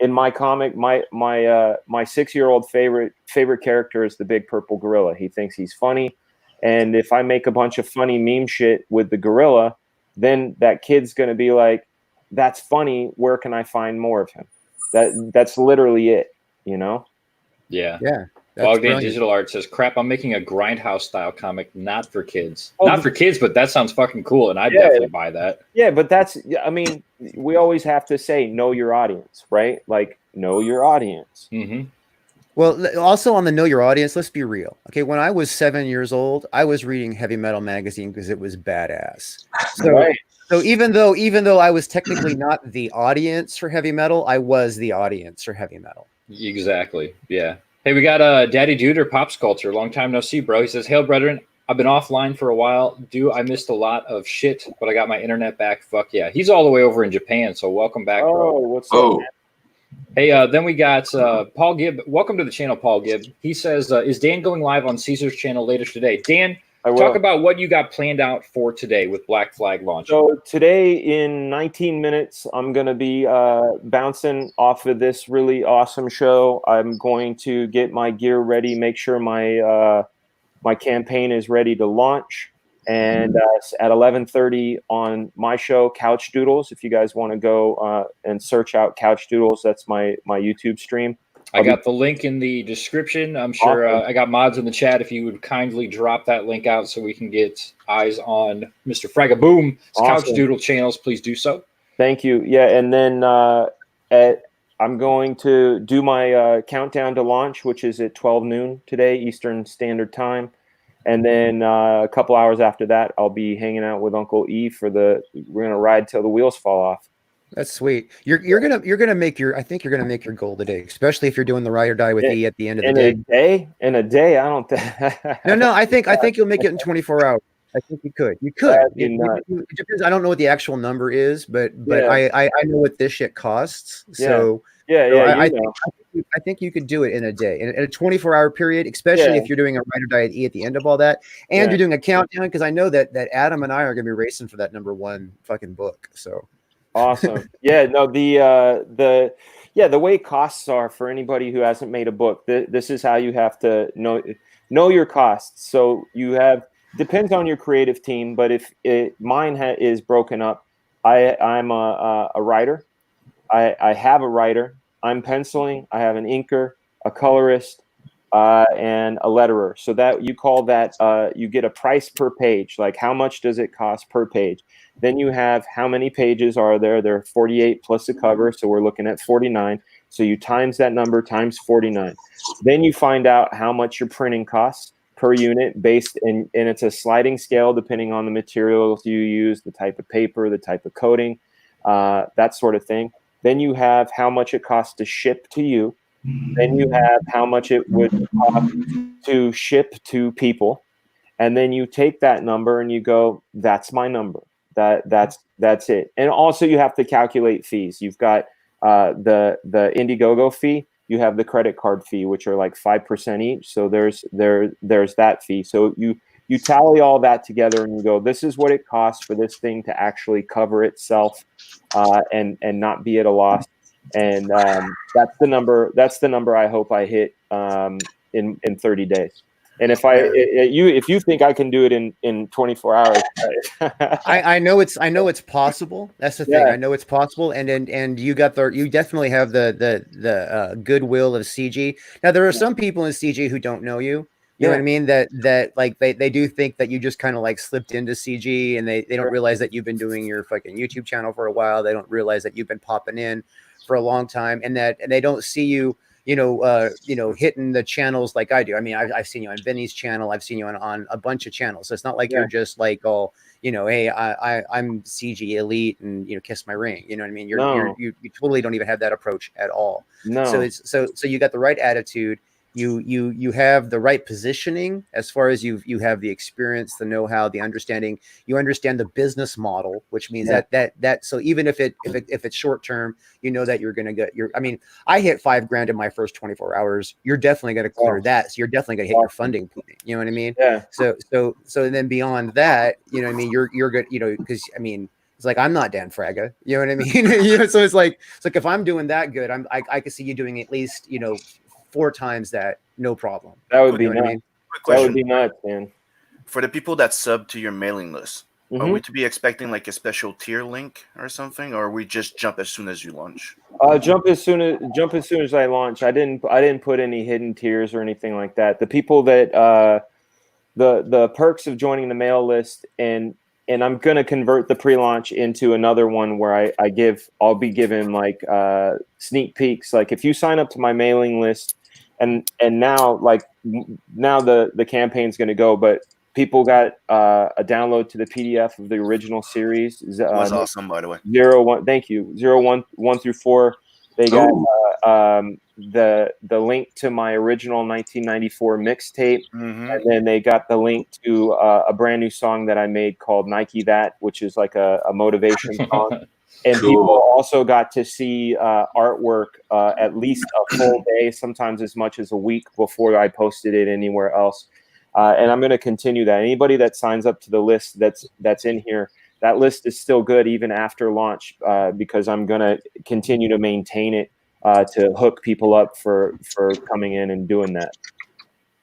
in my comic, my 6-year-old favorite character is the big purple gorilla. He thinks he's funny, and if I make a bunch of funny meme shit with the gorilla, then that kid's gonna be like, that's funny. Where can I find more of him? That's literally it, Yeah. Yeah. Bogdan DigitalArt says, crap, I'm making a grindhouse style comic, not for kids. Not for kids, but that sounds fucking cool, and I'd definitely buy that. Yeah, but we always have to say, know your audience, right? Like, know your audience. Mm-hmm. Well, also on the know your audience, let's be real. Okay, when I was 7 years old, I was reading Heavy Metal magazine because it was badass. So even though I was technically not the audience for heavy metal, I was the audience for heavy metal. Exactly. Yeah. Hey, we got Daddy Dude or Pop Sculpture. Long time no see, bro. He says, "Hail, brethren. I've been offline for a while. I missed a lot of shit, but I got my internet back. Fuck yeah." He's all the way over in Japan, so welcome back, bro. What's up? Hey, then we got Paul Gibb. Welcome to the channel, Paul Gibb. He says, is Dan going live on Caesar's channel later today? Dan, talk about what you got planned out for today with Black Flag launch. So today in 19 minutes, I'm going to be bouncing off of this really awesome show. I'm going to get my gear ready, make sure my campaign is ready to launch. And at 11:30 on my show, Couch Doodles. If you guys want to go and search out Couch Doodles, that's my YouTube stream. I got the link in the description. I'm sure I got mods in the chat. If you would kindly drop that link out so we can get eyes on Mr. Fragaboom's Couch Doodle channels, please do so. Thank you. Yeah, and then I'm going to do my countdown to launch, which is at 12 noon today, Eastern Standard Time. And then a couple hours after that, I'll be hanging out with Uncle E we're gonna ride till the wheels fall off. That's sweet. You're gonna make your goal today, especially if you're doing the ride or die with E at the end of the day. In a day, I don't think. No, I think you'll make it in 24 hours. I think you could. You could. It depends. I don't know what the actual number is, but I know what this shit costs. So I think you could do it in a day, in a 24-hour period, especially if you're doing a ride or die at E at the end of all that, and you're doing a countdown, because I know that Adam and I are gonna be racing for that #1 fucking book. So awesome. Yeah, no, the way costs are for anybody who hasn't made a book. This is how you have to know your costs. So you have, depends on your creative team, but if mine is broken up, I'm a writer. I have a writer. I'm penciling. I have an inker, a colorist, and a letterer. So that you call that, you get a price per page. Like how much does it cost per page? Then you have how many pages are there? There are 48 plus a cover. So we're looking at 49. So you times that number times 49. Then you find out how much your printing costs per unit and it's a sliding scale depending on the materials you use, the type of paper, the type of coating, that sort of thing. Then you have how much it costs to ship to you. Then you have how much it would cost to ship to people. And then you take that number and you go, that's my number. That's it. And also you have to calculate fees. You've got the Indiegogo fee. You have the credit card fee, which are like 5% each. So there's that fee. So you tally all that together and you go, this is what it costs for this thing to actually cover itself and not be at a loss. And that's the number. That's the number I hope I hit in 30 days. And if you think I can do it in 24 hours, I know it's possible. That's the thing. I know it's possible. And you definitely have the goodwill of CG. Now there are some people in CG who don't know you. You know what I mean? That like they do think that you just kind of like slipped into CG, and they don't realize that you've been doing your fucking YouTube channel for a while. They don't realize that you've been popping in for a long time, and they don't see you, hitting the channels like I do. I mean, I've seen you on Vinny's channel. I've seen you on a bunch of channels. So it's not like you're just like, oh, hey, I'm CG elite and kiss my ring. You know what I mean? You totally don't even have that approach at all. No. So you got the right attitude. You have the right positioning as far as you have the experience, the know-how, the understanding. You understand the business model, which means that so even if it's short term, that you're going to get I hit $5,000 in my first 24 hours. You're definitely going to clear that. So you're definitely going to hit your funding point. You know what I mean? Yeah. So then beyond that, you're good, because it's like, I'm not Dan Fraga, you know what I mean? So it's like if I'm doing that good, I could see you doing at least, 4 times that, no problem. That would be nuts. I mean? That would be nuts, man. For the people that sub to your mailing list, are we to be expecting like a special tier link or something, or we just jump as soon as you launch? Jump as soon as I launch. I didn't put any hidden tiers or anything like that. The people that the perks of joining the mail list, and I'm gonna convert the pre-launch into another one where I'll be given like sneak peeks. Like if you sign up to my mailing list, and now the campaign's gonna go, but people got a download to the PDF of the original series. Was awesome, by the way. 01. Thank you. 1 through 4. They got the link to my original 1994 mixtape, and then they got the link to a brand new song that I made called Nike That, which is like a motivation song. And people also got to see artwork at least a full day, sometimes as much as a week before I posted it anywhere else. And I'm going to continue that. Anybody that signs up to the list that's in here, that list is still good even after launch because I'm going to continue to maintain it to hook people up for coming in and doing that.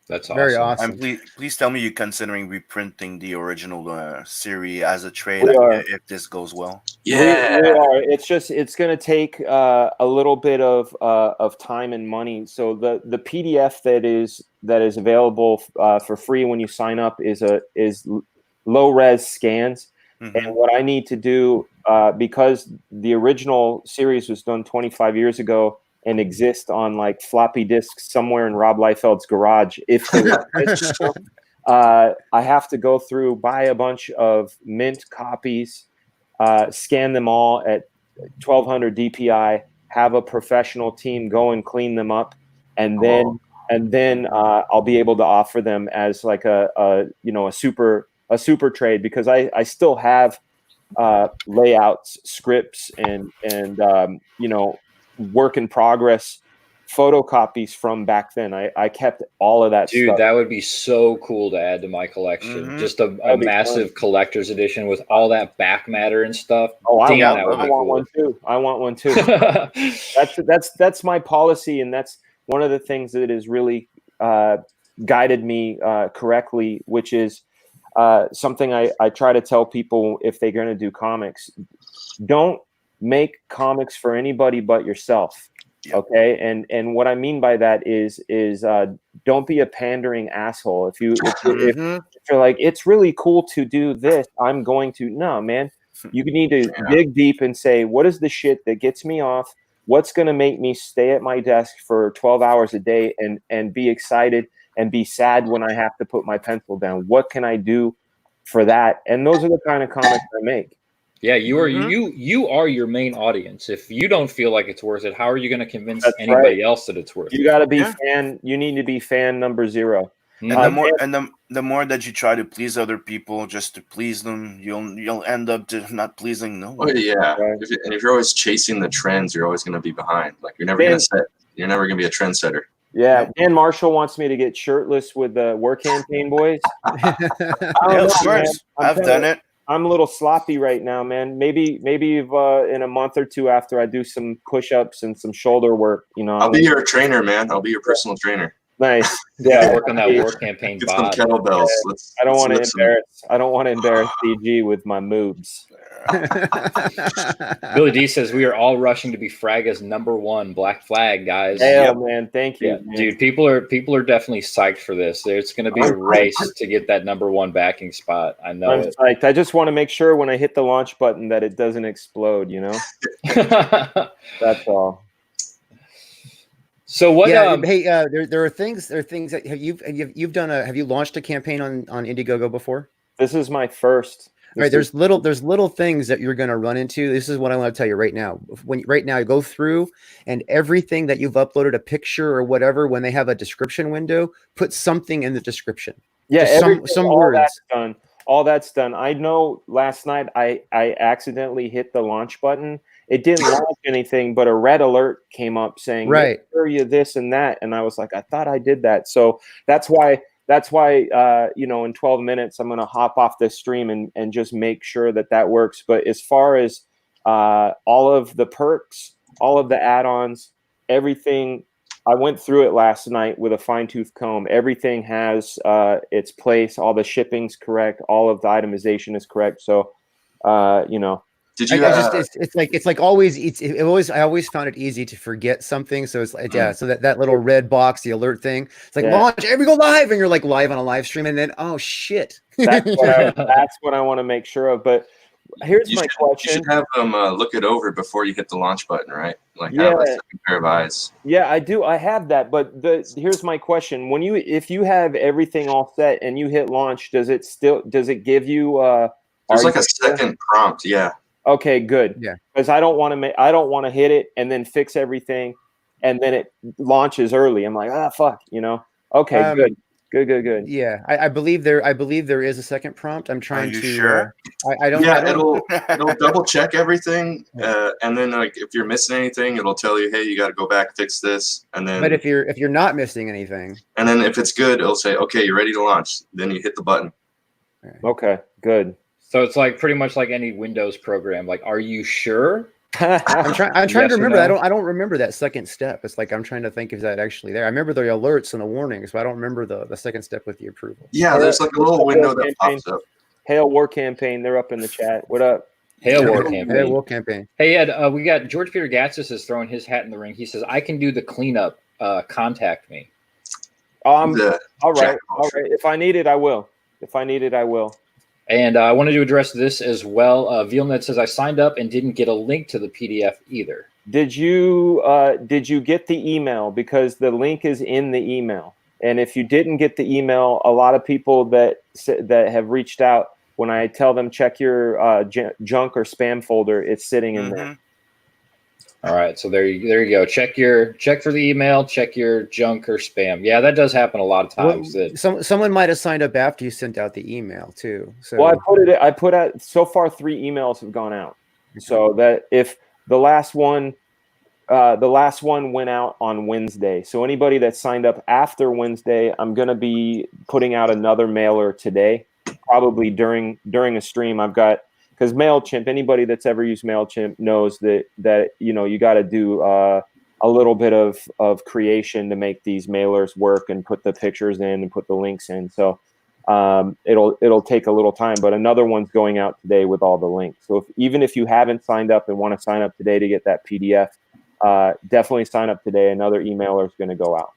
That's awesome. Very awesome. And please tell me you're considering reprinting the original series as a trade if this goes well. Yeah, we are. It's going to take a little bit of time and money. So the PDF that is available for free when you sign up is low res scans. And what I need to do, because the original series was done 25 years ago and exists on like floppy disks somewhere in Rob Liefeld's garage, I have to go through, buy a bunch of mint copies, scan them all at 1200 DPI, have a professional team go and clean them up, and then I'll be able to offer them as like a super trade, because I still have layouts, scripts, and work in progress photocopies from back then. I kept all of that Dude, stuff. that would be so cool to add to my collection. Just a massive collector's edition with all that back matter and stuff. Oh, I want one too. I want one too. That's my policy, and that's one of the things that has really guided me correctly, which is something I try to tell people if they're going to do comics. Don't make comics for anybody but yourself. Okay. And what I mean by that is don't be a pandering asshole. If you're like, it's really cool to do this, I'm going to, no, man, you need to dig deep and say, what is the shit that gets me off? What's going to make me stay at my desk for 12 hours a day and be excited and be sad when I have to put my pencil down? What can I do for that? And those are the kind of comics I make. Yeah, you are you are your main audience. If you don't feel like it's worth it, how are you going to convince anybody else that it's worth it? You got to be fan. You need to be fan number 0. And the more that you try to please other people just to please them, you'll end up not pleasing no one. Oh, yeah. If you're always chasing the trends, you're always going to be behind. Like you're never going to be a trendsetter. Yeah, Dan Marshall wants me to get shirtless with the Work Campaign boys. Of course, I've done it. I'm a little sloppy right now, man. Maybe in a month or two after I do some push-ups and some shoulder work, I'll be your trainer, man. I'll be your personal trainer. Nice. Yeah, work on that Work Campaign. Get some kettlebells. I don't want to embarrass CG with my moves. Billy D says we are all rushing to be Fraga's #1 Black Flag, guys. Hell, man, thank you, man. Dude. People are definitely psyched for this. There's going to be a race to get that #1 backing spot. I know I'm psyched. I just want to make sure when I hit the launch button that it doesn't explode. That's all. So what? Yeah, hey, there are things. There are things that have you launched a campaign on Indiegogo before? This is my first. All right, there's little things that you're going to run into. This is what I want to tell you right now. Right now, go through and everything that you've uploaded, a picture or whatever, when they have a description window, put something in the description. Yeah, some all words. That's done. All that's done. I know last night I accidentally hit the launch button. It didn't launch anything, but a red alert came up saying, right, you this and that. And I was like, I thought I did that. So that's why, in 12 minutes, I'm going to hop off this stream and just make sure that works. But as far as all of the perks, all of the add-ons, everything, I went through it last night with a fine-tooth comb. Everything has its place. All the shipping's correct. All of the itemization is correct. So, Did you? It's like always. I always found it easy to forget something. So it's like So that little red box, the alert thing. It's like launch. We go live, and you're like live on a live stream, and then oh shit. That's what I want to make sure of. But here's my question. You should have them look it over before you hit the launch button, right? Like have a second pair of eyes. Yeah, I do. I have that. But here's my question: if you have everything all set and you hit launch, does it give you? There's like a second prompt. Yeah. Okay, good. Yeah, because I don't want to hit it and then fix everything, and then it launches early. I'm like, fuck, Okay, good. Yeah, I believe there is a second prompt. I'm trying to. Sure? I don't. Yeah, it'll double check everything, and then like if you're missing anything, it'll tell you, hey, you got to go back fix this, and then. But if you're not missing anything. And then if it's good, it'll say, okay, you're ready to launch. Then you hit the button. Okay, good. So it's like pretty much like any Windows program. Like, are you sure? I'm trying to remember. No? I don't remember that second step. It's like I'm trying to think, is that actually there? I remember the alerts and the warnings, but I don't remember the second step with the approval. Yeah, there's like a little window that pops up. Hail War Campaign, they're up in the chat. What up? Hail War Campaign. Hail War Campaign. Hey Ed, we got George Peter Gatsis is throwing his hat in the ring. He says, "I can do the cleanup. Contact me." All right. If I need it, I will. And I wanted to address this as well. VealNet says I signed up and didn't get a link to the PDF either. Did you get the email? Because the link is in the email. And if you didn't get the email, a lot of people that have reached out, when I tell them check your junk or spam folder, it's sitting in there. All right, so there you go. Check for the email. Check your junk or spam. Yeah, that does happen a lot of times. Someone might have signed up after you sent out the email too. So well, I put out so far 3 emails have gone out. So that if the last one went out on Wednesday. So anybody that signed up after Wednesday, I'm gonna be putting out another mailer today, probably during a stream. I've got. Because MailChimp, anybody that's ever used MailChimp knows that you got to do a little bit of creation to make these mailers work and put the pictures in and put the links in. So it'll take a little time. But another one's going out today with all the links. So even if you haven't signed up and want to sign up today to get that PDF, definitely sign up today. Another emailer is going to go out.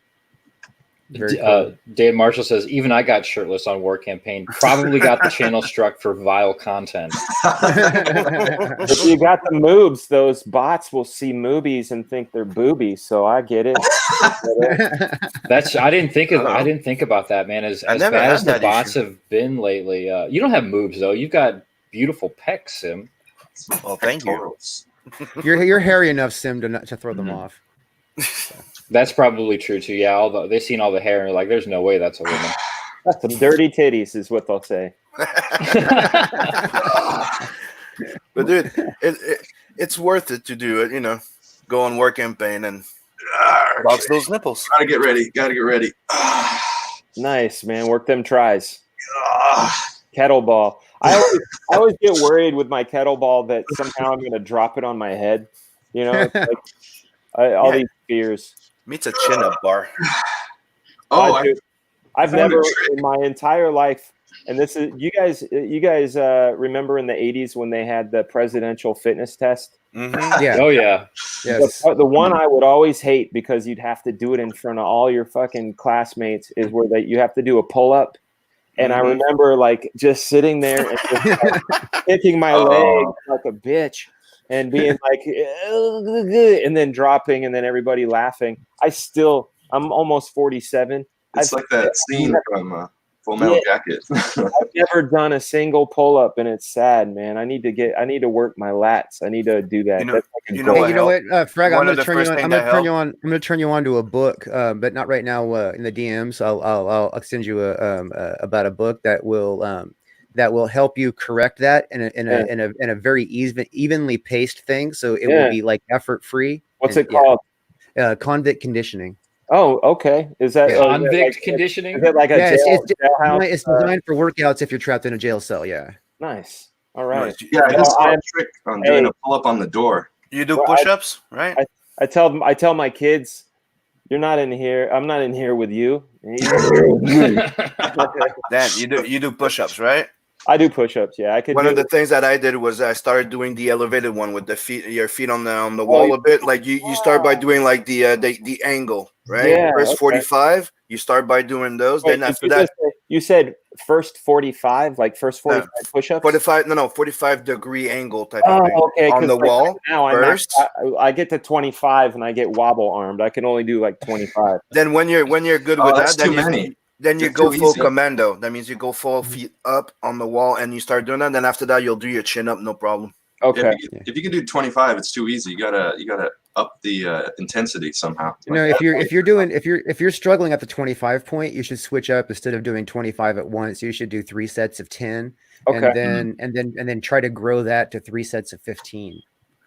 Cool. Dave Marshall says, even I got shirtless on War Campaign. Probably got the channel struck for vile content. If you got the moobs, those bots will see moobies and think they're boobies. So I get it. I didn't think about that, man. As bad as the bots have been lately. You don't have moobs though. You've got beautiful pecs, Sim. Well, thank you. You're hairy enough, Sim, to throw them off. That's probably true too. Yeah, they've seen all the hair and like, there's no way that's a woman. That's some dirty titties, is what they'll say. But dude, it's worth it to do it. You know, go on work campaign and box those nipples. Gotta get ready. Nice, man. Work them tries. Kettlebell. I always get worried with my kettlebell that somehow I'm going to drop it on my head. You know, it's like, all these fears. Meets a chin-up bar. I've never in my entire life, and this is you guys remember in the 80s when they had the presidential fitness test? Mm-hmm. Yeah. Oh yeah. Yes. The one I would always hate because you'd have to do it in front of all your fucking classmates is where you have to do a pull-up. And I remember like just sitting there and just, like, kicking my leg like a bitch and being like, and then dropping and then everybody laughing. I'm almost 47. It's like that scene from Full Metal Jacket. I've never done a single pull-up and it's sad, man. I need to work my lats. I need to do that. You know what, Frag, I'm gonna turn you on to a book, but not right now in the DMs. I'll send you about a book that will help you correct that in a very evenly paced thing, so it will be like effort free. What's it called? Convict conditioning. Oh, okay. Is that convict conditioning? Is it like a jailhouse? It's designed for workouts if you're trapped in a jail cell. Yeah. Nice. All right. Yeah, I just saw a trick on doing a pull up on the door. You do push-ups, right? I tell my kids, you're not in here. I'm not in here with you. Dan, you do push-ups, right? I do push-ups. Yeah, I could. One of the things that I did was I started doing the elevated one with your feet on the wall a bit. Like you start by doing like the angle, right? Yeah, first 45. You start by doing those. Wait, then after that, you said first 45, like first 45 push-ups. 45-degree angle type of thing. Okay, on the wall. Right now first, I get to 25 and I get wobble armed. I can only do like 25. Then when you're good with that, then you go full easy. commando. That means you go full feet up on the wall and you start doing that. Then after that, you'll do your chin up, no problem. Okay. If you can do 25, it's too easy. You gotta up the intensity somehow. You know, if you're struggling at the 25 point, you should switch up. Instead of doing 25 at once, you should do 3 sets of 10, and then try to grow that to 3 sets of 15.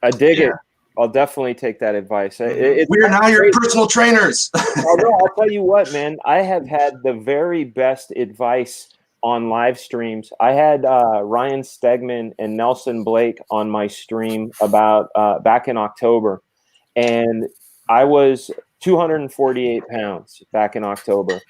I dig it. I'll definitely take that advice. We're now your personal trainers. I'll tell you what, man. I have had the very best advice on live streams. I had Ryan Stegman and Nelson Blake on my stream about back in October, and I was 248 pounds back in October,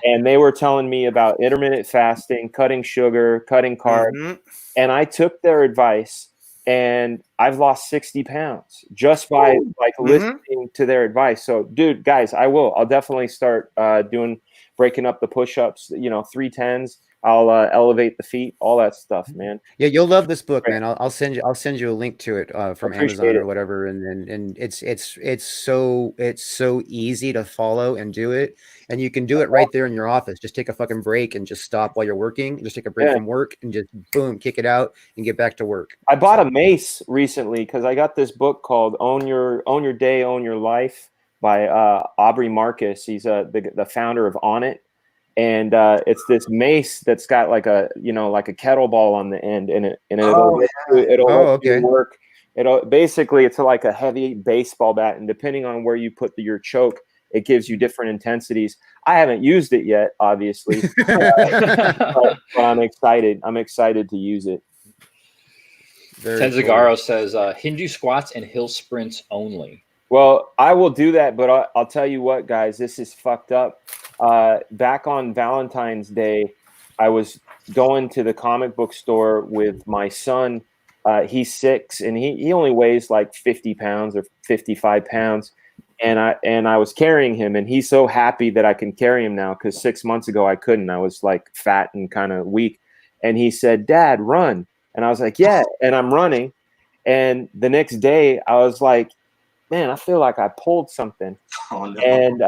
and they were telling me about intermittent fasting, cutting sugar, cutting carbs, and I took their advice. And I've lost 60 pounds just by listening to their advice. So, dude, guys, I'll definitely start breaking up the push-ups, 310s. I'll elevate the feet, all that stuff, man. Yeah, you'll love this book, man. I'll send you a link to it from Amazon or whatever. And it's so easy to follow and do it. And you can do it right there in your office. Just take a fucking break and just stop while you're working. Just take a break from work and just boom, kick it out and get back to work. I bought a mace recently because I got this book called Own Your Day, Own Your Life by Aubrey Marcus. He's the founder of On It. And it's this mace that's got like a kettlebell on the end, and it'll work. Basically it's like a heavy baseball bat, and depending on where you put your choke, it gives you different intensities. I haven't used it yet, obviously, but I'm excited. I'm excited to use it. Tenzagaro says Hindu squats and hill sprints only. Well, I will do that, but I'll tell you what, guys, this is fucked up. Back on Valentine's Day, I was going to the comic book store with my son. He's 6, and he only weighs like 50 pounds or 55 pounds. And I was carrying him, and he's so happy that I can carry him now, because 6 months ago I couldn't. I was like fat and kind of weak. And he said, "Dad, run." And I was like, "Yeah." And I'm running. And the next day I was like, man, I feel like I pulled something. Oh, no. And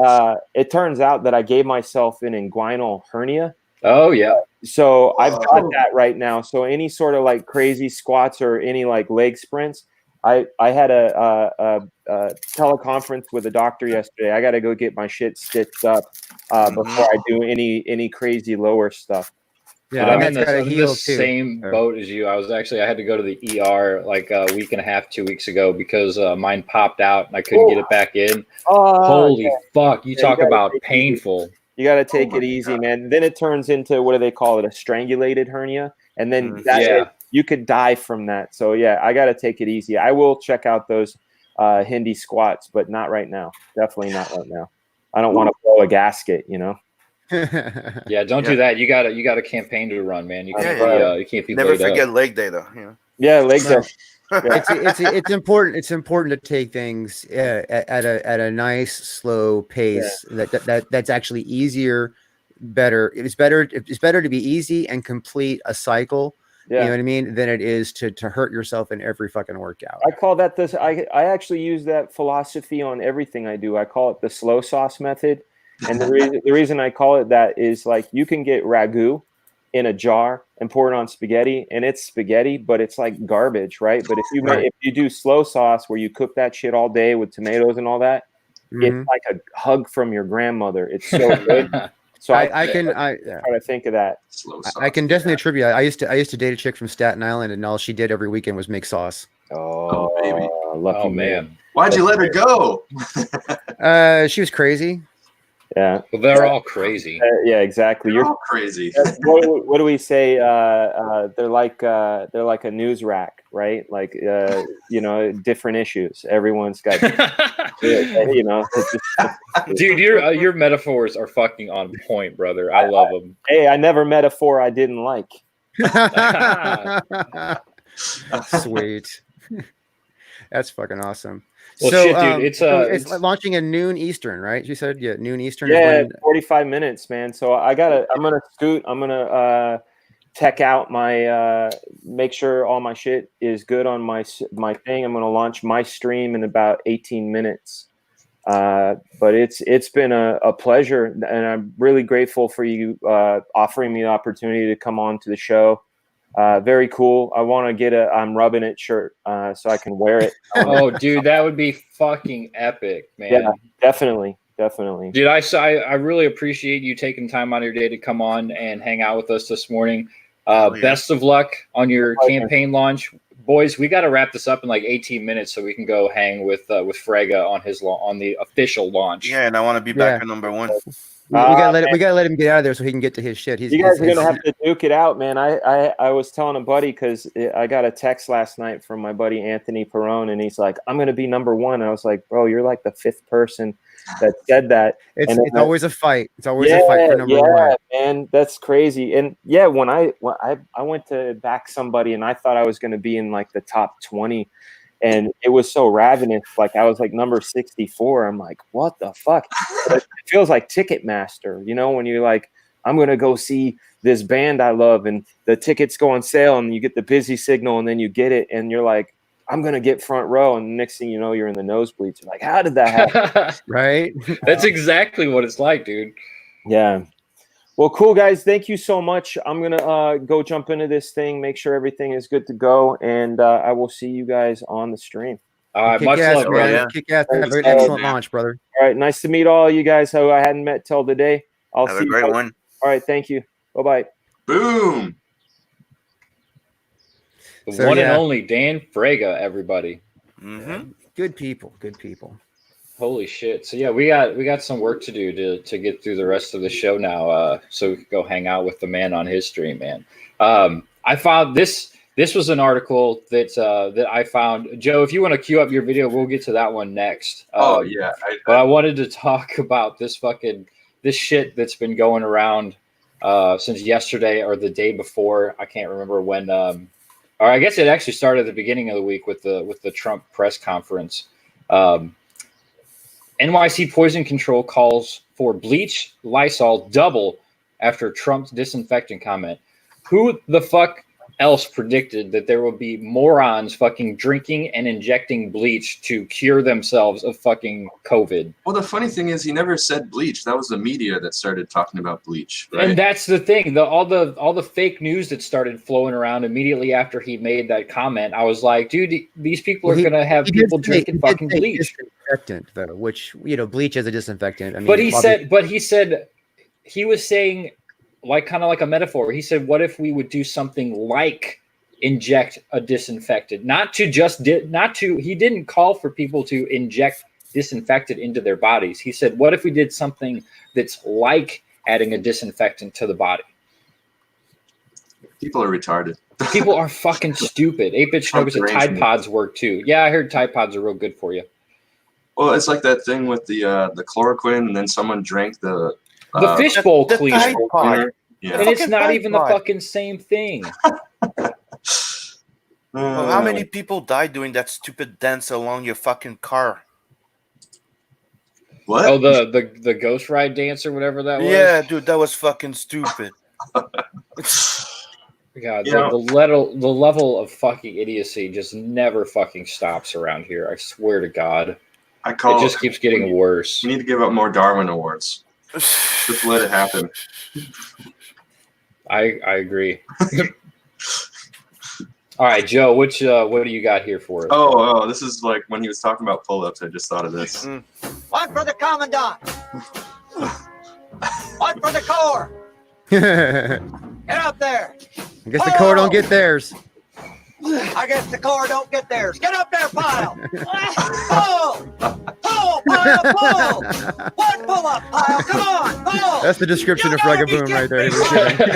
it turns out that I gave myself an inguinal hernia. Oh yeah. So I've got that right now. So any sort of like crazy squats or any like leg sprints, I had a teleconference with a doctor yesterday. I got to go get my shit stitched up before I do any crazy lower stuff. Yeah, I'm in the same boat as you. I had to go to the ER like a week and a half, 2 weeks ago because mine popped out and I couldn't get it back in. Holy fuck! You talk about painful. You got to take it easy, man. Then it turns into, what do they call it? A strangulated hernia. And then you could die from that. So yeah, I got to take it easy. I will check out those Hindi squats, but not right now. Definitely not right now. I don't want to blow a gasket, you know? Yeah, don't do that. You got a campaign to run, man. You can't be Never laid up. forget leg day, though. Yeah, leg day. It's important. It's important to take things at a nice, slow pace. That's actually easier, better. It's better to be easy and complete a cycle. You know what I mean? Than it is to hurt yourself in every fucking workout. I call that this. I actually use that philosophy on everything I do. I call it the slow sauce method. And the reason I call it that is like you can get ragu in a jar and pour it on spaghetti, and it's spaghetti, but it's like garbage, right? But if you do slow sauce where you cook that shit all day with tomatoes and all that, it's like a hug from your grandmother. It's so good. So I try to think of that. I can definitely attribute. I used to date a chick from Staten Island, and all she did every weekend was make sauce. Oh baby, lucky man. Why'd you let her go? She was crazy. Yeah, well, they're all crazy. Yeah, exactly. You're all crazy. What do we say? They're like a news rack, right? Like different issues. Everyone's got, Dude, your metaphors are fucking on point, brother. I love them. Hey, I never metaphor I didn't like. Sweet. That's fucking awesome. Well, so, shit, dude, it's launching at noon Eastern, right? You said noon Eastern. Yeah, 45 minutes, man. So I'm gonna scoot. I'm gonna tech out my make sure all my shit is good on my thing. I'm gonna launch my stream in about 18 minutes. But it's been a pleasure, and I'm really grateful for you offering me the opportunity to come on to the show. Very cool. I want to get a I'm rubbing it shirt so I can wear it. Oh, dude, that would be fucking epic, man. Yeah, definitely. Dude, I really appreciate you taking time out of your day to come on and hang out with us this morning. Best of luck on your campaign launch. Boys, we got to wrap this up in like 18 minutes so we can go hang with Frega on the official launch. Yeah, and I want to be back at number one. We gotta let him get out of there so he can get to his shit. You guys are gonna have to duke it out, man. I was telling a buddy because I got a text last night from my buddy Anthony Perone, and he's like, "I'm gonna be number one." I was like, "Bro, you're like the fifth person that said that." It's always a fight. It's always a fight for number one. Man, that's crazy. And yeah, when I went to back somebody, and I thought I was gonna be in like the top 20. And it was so ravenous. Like I was like number 64. I'm like, what the fuck? It feels like Ticketmaster, when you're like, I'm going to go see this band I love and the tickets go on sale and you get the busy signal and then you get it. And you're like, I'm going to get front row. And the next thing you know, you're in the nosebleeds. You're like, how did that happen? Right. That's exactly what it's like, dude. Yeah. Well, cool, guys. Thank you so much. I'm going to go jump into this thing, make sure everything is good to go, and I will see you guys on the stream. All right, much love, brother. Kick ass. Have an excellent launch, brother. All right, nice to meet all you guys who I hadn't met till today. Have a great one. All right, thank you. Bye-bye. Boom. The one and only Dan Frega, everybody. Mm-hmm. Good people. Good people. Holy shit. So yeah, we got some work to do to get through the rest of the show now, so we can go hang out with the man on his stream, man. I found this was an article that I found. Joe, if you want to queue up your video, we'll get to that one next. Yeah. But I wanted to talk about this shit that's been going around since yesterday or the day before. I can't remember when or I guess it actually started at the beginning of the week with the Trump press conference. NYC Poison Control calls for bleach Lysol double after Trump's disinfectant comment. Who the fuck else predicted that there will be morons fucking drinking and injecting bleach to cure themselves of fucking COVID. Well, the funny thing is, he never said bleach. That was the media that started talking about bleach, right? And that's the thing. All the fake news that started flowing around immediately after he made that comment. I was like, dude, these people are gonna have people drinking fucking bleach. Disinfectant, though, which bleach is a disinfectant. I mean, But he said he was saying, like, kind of like a metaphor. He said, what if we would do something like inject a disinfectant? He didn't call for people to inject disinfectant into their bodies. He said, what if we did something that's like adding a disinfectant to the body? People are retarded. People are fucking stupid. 8-Bit Shinobi said Tide Pods work too. Yeah, I heard Tide Pods are real good for you. Well, it's like that thing with the chloroquine, and then someone drank the fishbowl cleaner. Yeah. And it's not even the fucking same thing. Well, how many people died doing that stupid dance along your fucking car? What? Oh, the Ghost Ride dance or whatever that was? Yeah, dude, that was fucking stupid. God, the level of fucking idiocy just never fucking stops around here. I swear to God. It just keeps getting worse. We need to give out more Darwin Awards. Just let it happen. I agree. All right, Joe, what do you got here for us? Oh, this is like when he was talking about pull-ups. I just thought of this. One for the Commandant. One for the Corps. I Get up there. guess the Corps don't get theirs. I guess the Corps don't get theirs. Get up there, pile. Pull. Pull, pile, pull. One pull-up, pile. Come on, pull. That's the description of Fragaboom right there.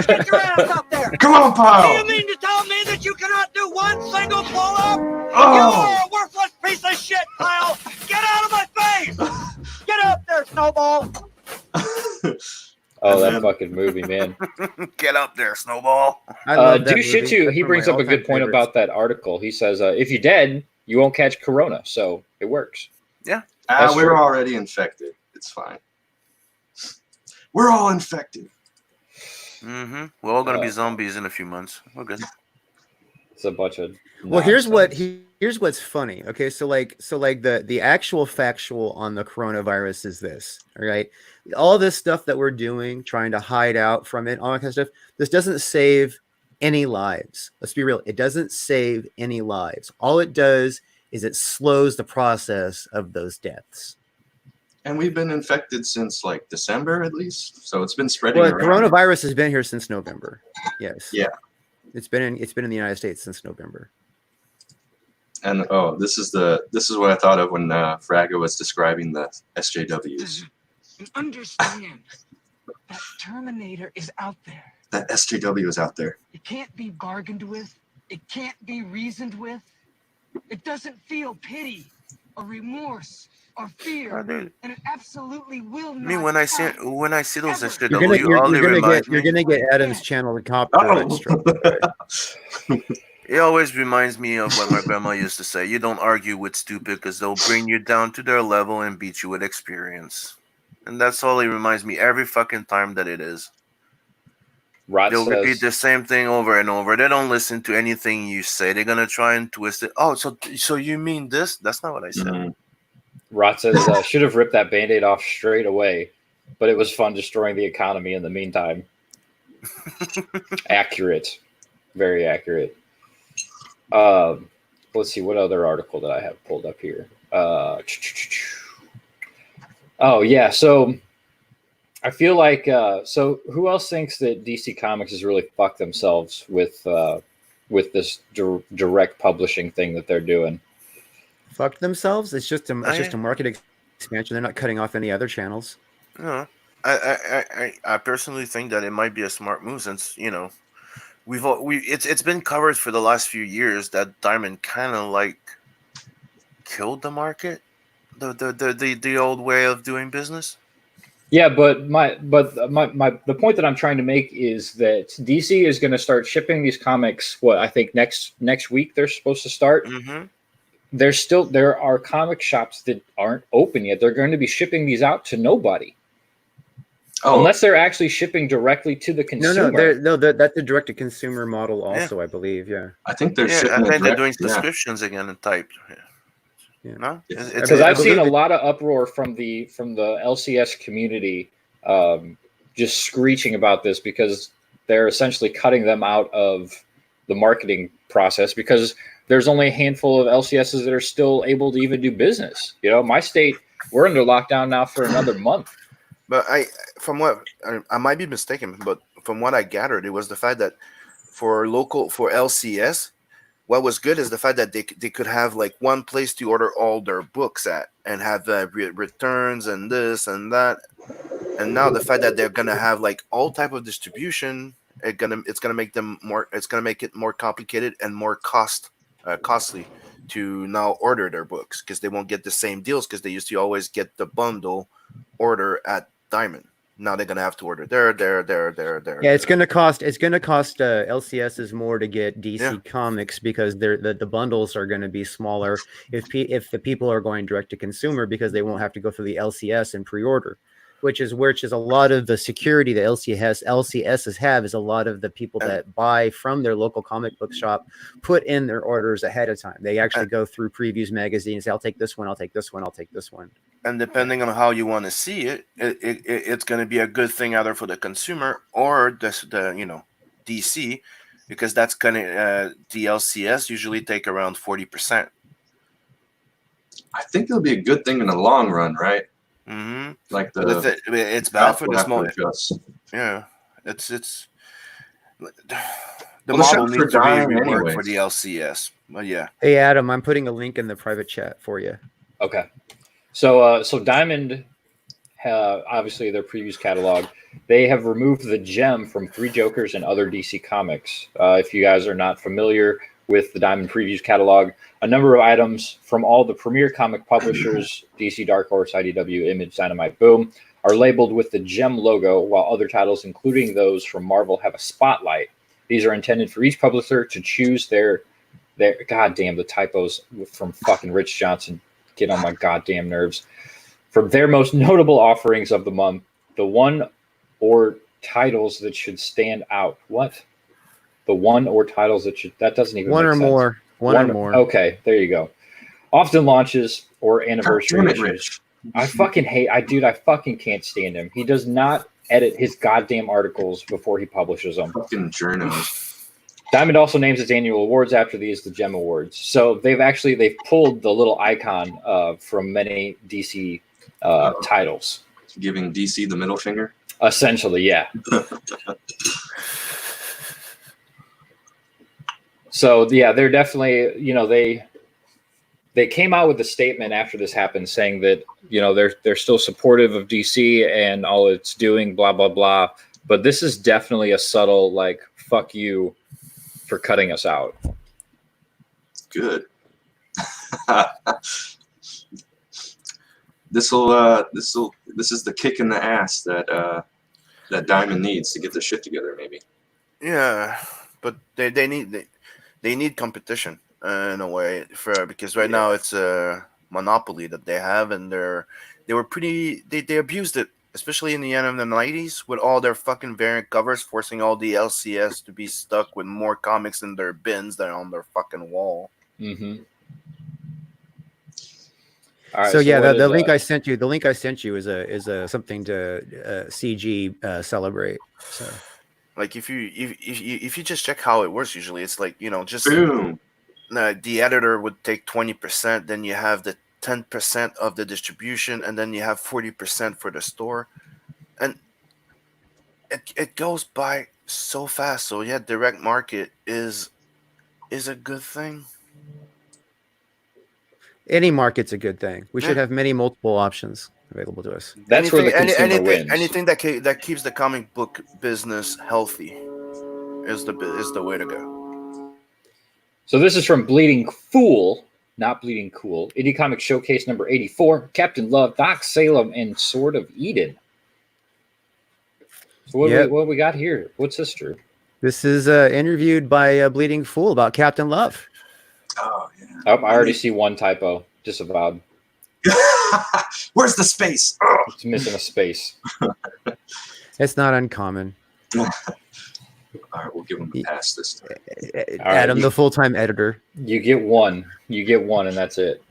Get your ass up there. Come on, pile. Do you mean to tell me that you cannot do one single pull-up? Oh. You are a worthless piece of shit, pile. Get out of my face. Get up there, Snowball. Oh, that fucking movie, man. Get up there, Snowball. Dushitu, he brings up a good point about that article. He says, if you're dead, you won't catch corona, so it works. Yeah. We're already infected. It's fine. We're all infected. Mm-hmm. We're all gonna be zombies in a few months. We're good. It's a bunch of Well, here's what's funny. Okay, so the actual factual on the coronavirus is this. All right, all this stuff that we're doing, trying to hide out from it, all that kind of stuff. This doesn't save any lives. Let's be real. It doesn't save any lives. All it does is it slows the process of those deaths. And we've been infected since like December at least, so it's been spreading. Well, around. coronavirus has been here since November. Yes. Yeah. It's been in the United States since November. And this is what I thought of when Fraga was describing the SJWs. You understand that Terminator is out there. That SJW is out there. It can't be bargained with. It can't be reasoned with. It doesn't feel pity or remorse or fear, and it absolutely will not. I mean, when I see those SJW, you're gonna get Adam's channel to copyright strike. It always reminds me of what my grandma used to say: "You don't argue with stupid, because they'll bring you down to their level and beat you with experience." And that's all it reminds me every fucking time that it is. They'll repeat the same thing over and over. They don't listen to anything you say. They're gonna try and twist it. Oh, so you mean this? That's not what I said. Mm-hmm. Rot says, should have ripped that Band-Aid off straight away, but it was fun destroying the economy in the meantime. Accurate. Very accurate. Let's see, what other article that I have pulled up here? Oh, yeah, so I feel like, so who else thinks that DC Comics has really fucked themselves with this direct publishing thing that they're doing? Fucked themselves? It's just a market expansion. They're not cutting off any other channels. No, I personally think that it might be a smart move, since it's been covered for the last few years that Diamond kind of like killed the market, the old way of doing business. Yeah, but the point that I'm trying to make is that DC is going to start shipping these comics. What I think next week they're supposed to start. Mm-hmm. There are comic shops that aren't open yet. They're going to be shipping these out to nobody. Unless they're actually shipping directly to the consumer. That's a direct to consumer model also, I believe. Yeah. I think they're I think they're doing subscriptions again in type. No, because I've seen a lot of uproar from the LCS community, just screeching about this because they're essentially cutting them out of the marketing process because there's only a handful of LCSs that are still able to even do business. You know, my state, we're under lockdown now for another month. But I might be mistaken, but from what I gathered, it was the fact that for LCS, what was good is the fact that they could have like one place to order all their books at and have returns and this and that. And now the fact that they're gonna have like all type of distribution, it's gonna make it more complicated and more costly to now order their books because they won't get the same deals because they used to always get the bundle order at Diamond. Now they're gonna have to order there. Yeah, it's gonna cost LCSs more to get DC Comics because the bundles are going to be smaller if the people are going direct to consumer because they won't have to go through the LCS and pre-order, which is a lot of the security that LCSs have is a lot of the people that buy from their local comic book shop put in their orders ahead of time. They actually go through previews magazines. I'll take this one. I'll take this one. I'll take this one. And depending on how you want to see it, it's going to be a good thing either for the consumer or the DC, because that's going to the LCS usually take around 40%. I think it'll be a good thing in the long run, right? Mm-hmm. Like it's bad for the small. Yeah, it's the model needs to be reworked for the LCS. But yeah. Hey Adam, I'm putting a link in the private chat for you. Okay. So Diamond, obviously their previous catalog, they have removed the gem from Three Jokers and other DC comics. If you guys are not familiar with the Diamond previews catalog, a number of items from all the premier comic publishers, DC, Dark Horse, IDW, Image, Dynamite, Boom, are labeled with the gem logo, while other titles, including those from Marvel, have a spotlight. These are intended for each publisher to choose their goddamn, the typos from fucking Rich Johnson get on my goddamn nerves. From their most notable offerings of the month, the one or titles that should stand out. What? The one or titles that doesn't even one make or sense. more. One or more. Okay, there you go. Often launches or anniversary issues. I fucking can't stand him. He does not edit his goddamn articles before he publishes them. Fucking journalist. Diamond also names its annual awards after these, the Gem Awards. So they've pulled the little icon from many DC titles. Giving DC the middle finger? Essentially, yeah. So yeah, they're definitely, they came out with a statement after this happened saying that, they're still supportive of DC and all it's doing, blah, blah, blah. But this is definitely a subtle, like, fuck you for cutting us out. Good. This is the kick in the ass that Diamond needs to get their shit together, maybe. Yeah, but they need competition in a way because right now it's a monopoly that they have, and they abused it, especially in the end of the 90s with all their fucking variant covers, forcing all the LCS to be stuck with more comics in their bins than on their fucking wall. Mm-hmm. All right, so yeah, the link I sent you is something to CG celebrate. So, like if you just check how it works, usually it's like just boom. The editor would take 20%, then you have the 10% of the distribution, and then you have 40% for the store, and it goes by so fast. So yeah, direct market is a good thing. Any market's a good thing. We should have multiple options available to us. That's where the consumer wins. Anything that keeps the comic book business healthy is the way to go. So this is from Bleeding Fool, not Bleeding Cool. Indie Comic Showcase number 84. Captain Love, Doc Salem, and Sword of Eden. So what we got here? What's this, Drew? This is interviewed by Bleeding Fool about Captain Love. Oh, yeah. Oh, I already see one typo. Disavowed. Where's the space? It's missing a space. It's not uncommon. All right, we'll give him a pass this time. Adam, the full-time editor. You get one. You get one, and that's it.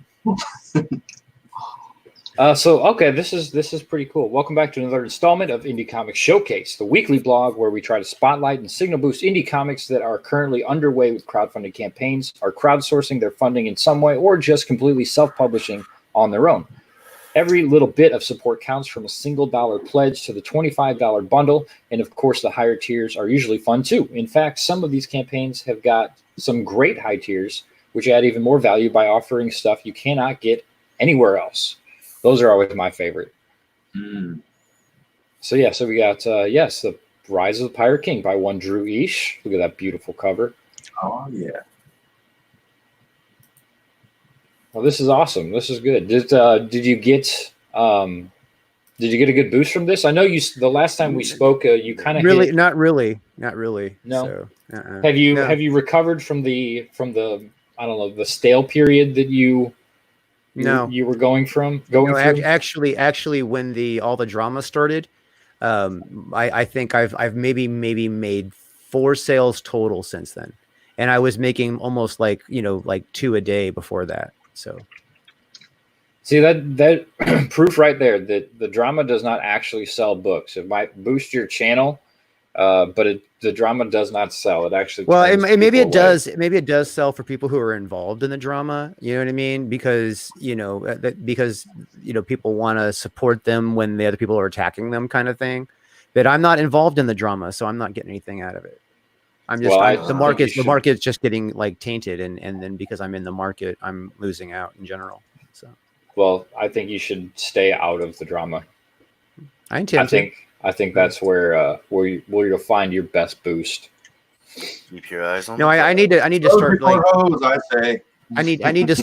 Okay, this is pretty cool. Welcome back to another installment of Indie Comics Showcase, the weekly blog where we try to spotlight and signal boost indie comics that are currently underway with crowdfunding campaigns, are crowdsourcing their funding in some way, or just completely self-publishing on their own. Every little bit of support counts, from a single dollar pledge to the $25 bundle, and of course the higher tiers are usually fun too. In fact, some of these campaigns have got some great high tiers, which add even more value by offering stuff you cannot get anywhere else. Those are always my favorite. So we got The Rise of the Pirate King by one Drew Ish. Look at that beautiful cover. Oh yeah. Well, this is awesome. This is good. Did you get a good boost from this? I know the last time we spoke, you kind of not really. No. So, Have you recovered from the I don't know, the stale period that you were going through? Actually, when all the drama started, I think I've maybe made 4 sales total since then, and I was making almost like 2 a day before that. So, see that proof right there that the drama does not actually sell books. It might boost your channel, but the drama does not sell. It actually maybe it does. Maybe it does sell for people who are involved in the drama. You know what I mean? Because people want to support them when the other people are attacking them, kind of thing. But I'm not involved in the drama, so I'm not getting anything out of it. I'm just the market's just getting tainted, and then because I'm in the market, I'm losing out in general. So, well, I think you should stay out of the drama. I think that's where you'll find your best boost. Keep your eyes on. No, I need to start I say. I need to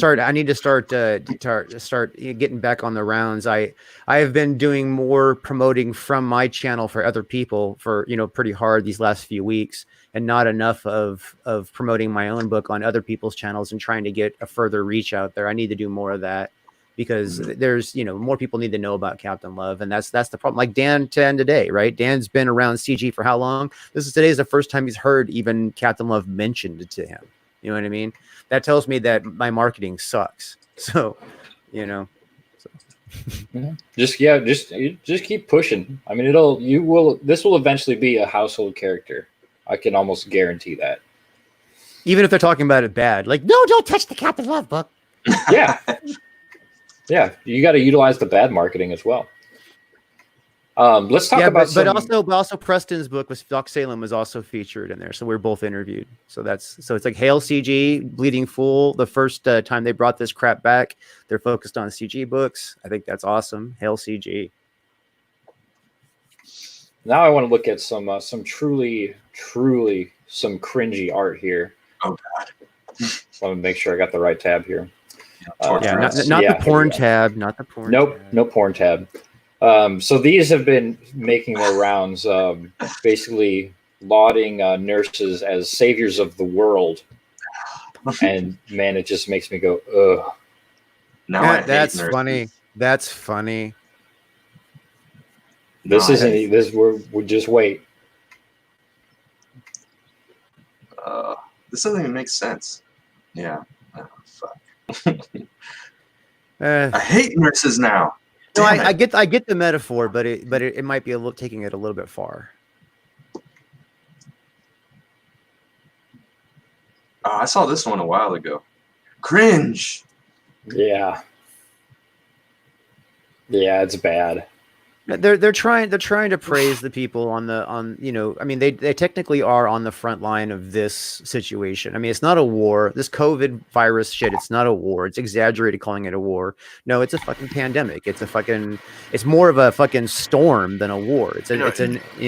start getting back on the rounds. I have been doing more promoting from my channel for other people for pretty hard these last few weeks, and not enough of promoting my own book on other people's channels and trying to get a further reach out there. I need to do more of that, because there's more people need to know about Captain Love, and that's the problem. Like Dan today, right? Dan's been around CG for how long? Today's the first time he's heard even Captain Love mentioned to him. You know what I mean? That tells me that my marketing sucks. So, just keep pushing. I mean, this will eventually be a household character. I can almost guarantee that. Even if they're talking about it bad, like, no, don't touch the Captain Love book. Yeah. Yeah. You got to utilize the bad marketing as well. Let's talk about but also Preston's book with Doc Salem was also featured in there, so we're both interviewed. So it's like Hail CG, Bleeding Fool. The first time they brought this crap back, they're focused on CG books. I think that's awesome. Hail CG. Now I want to look at some truly some cringy art here. Oh God! Let me make sure I got the right tab here. Not the porn tab. Not the porn. Nope, no porn tab. So these have been making their rounds, basically lauding nurses as saviors of the world, and man, it just makes me go, ugh. Now that's funny. That's funny. This isn't this. We're just wait. This doesn't even make sense. Yeah. Oh, fuck. I hate nurses now. No, I get the metaphor, but it might be taking it a little bit far. I saw this one a while ago. Cringe. Yeah. Yeah, it's bad. They're trying to praise the people I mean, they technically are on the front line of this situation. I mean, it's not a war. This COVID virus shit, it's not a war. It's exaggerated calling it a war. No, it's a fucking pandemic. It's more of a fucking storm than a war. It's you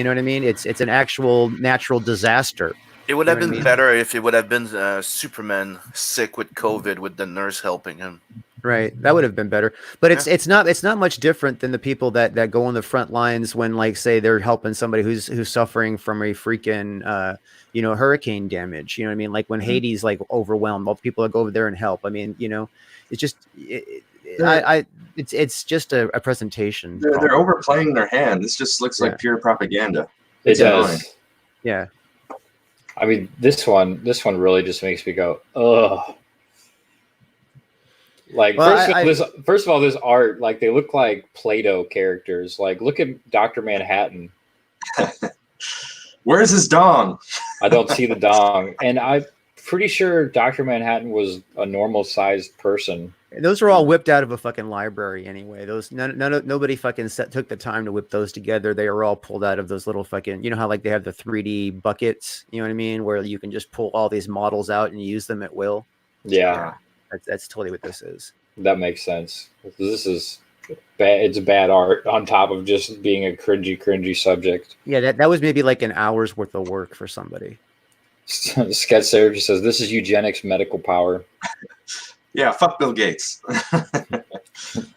know what I mean? It's an actual natural disaster. It would have been better if it would have been Superman sick with COVID with the nurse helping him. Right, that would have been better. But it's not much different than the people that go on the front lines when, like, say they're helping somebody who's suffering from a freaking hurricane damage. You know what I mean? Like when Haiti's like overwhelmed, all the people that go over there and help. I mean, it's just it's just a presentation. They're overplaying their hand. This just looks like pure propaganda. It It's does. annoying. Yeah. I mean, this one really just makes me go, ugh. Like, first of all, this art, like, they look like Play-Doh characters. Like, look at Dr. Manhattan. Where's his dong? I don't see the dong. And I'm pretty sure Dr. Manhattan was a normal-sized person. Those are all whipped out of a fucking library anyway. Those nobody fucking took the time to whip those together. They are all pulled out of those little fucking, you know how like they have the 3D buckets, you know what I mean, where you can just pull all these models out and use them at will. Yeah. That's totally what this is. That makes sense. This is bad. It's bad art on top of just being a cringy subject. Yeah, that was maybe like an hour's worth of work for somebody. Sketch Therapy says this is eugenics medical power. Yeah, fuck Bill Gates.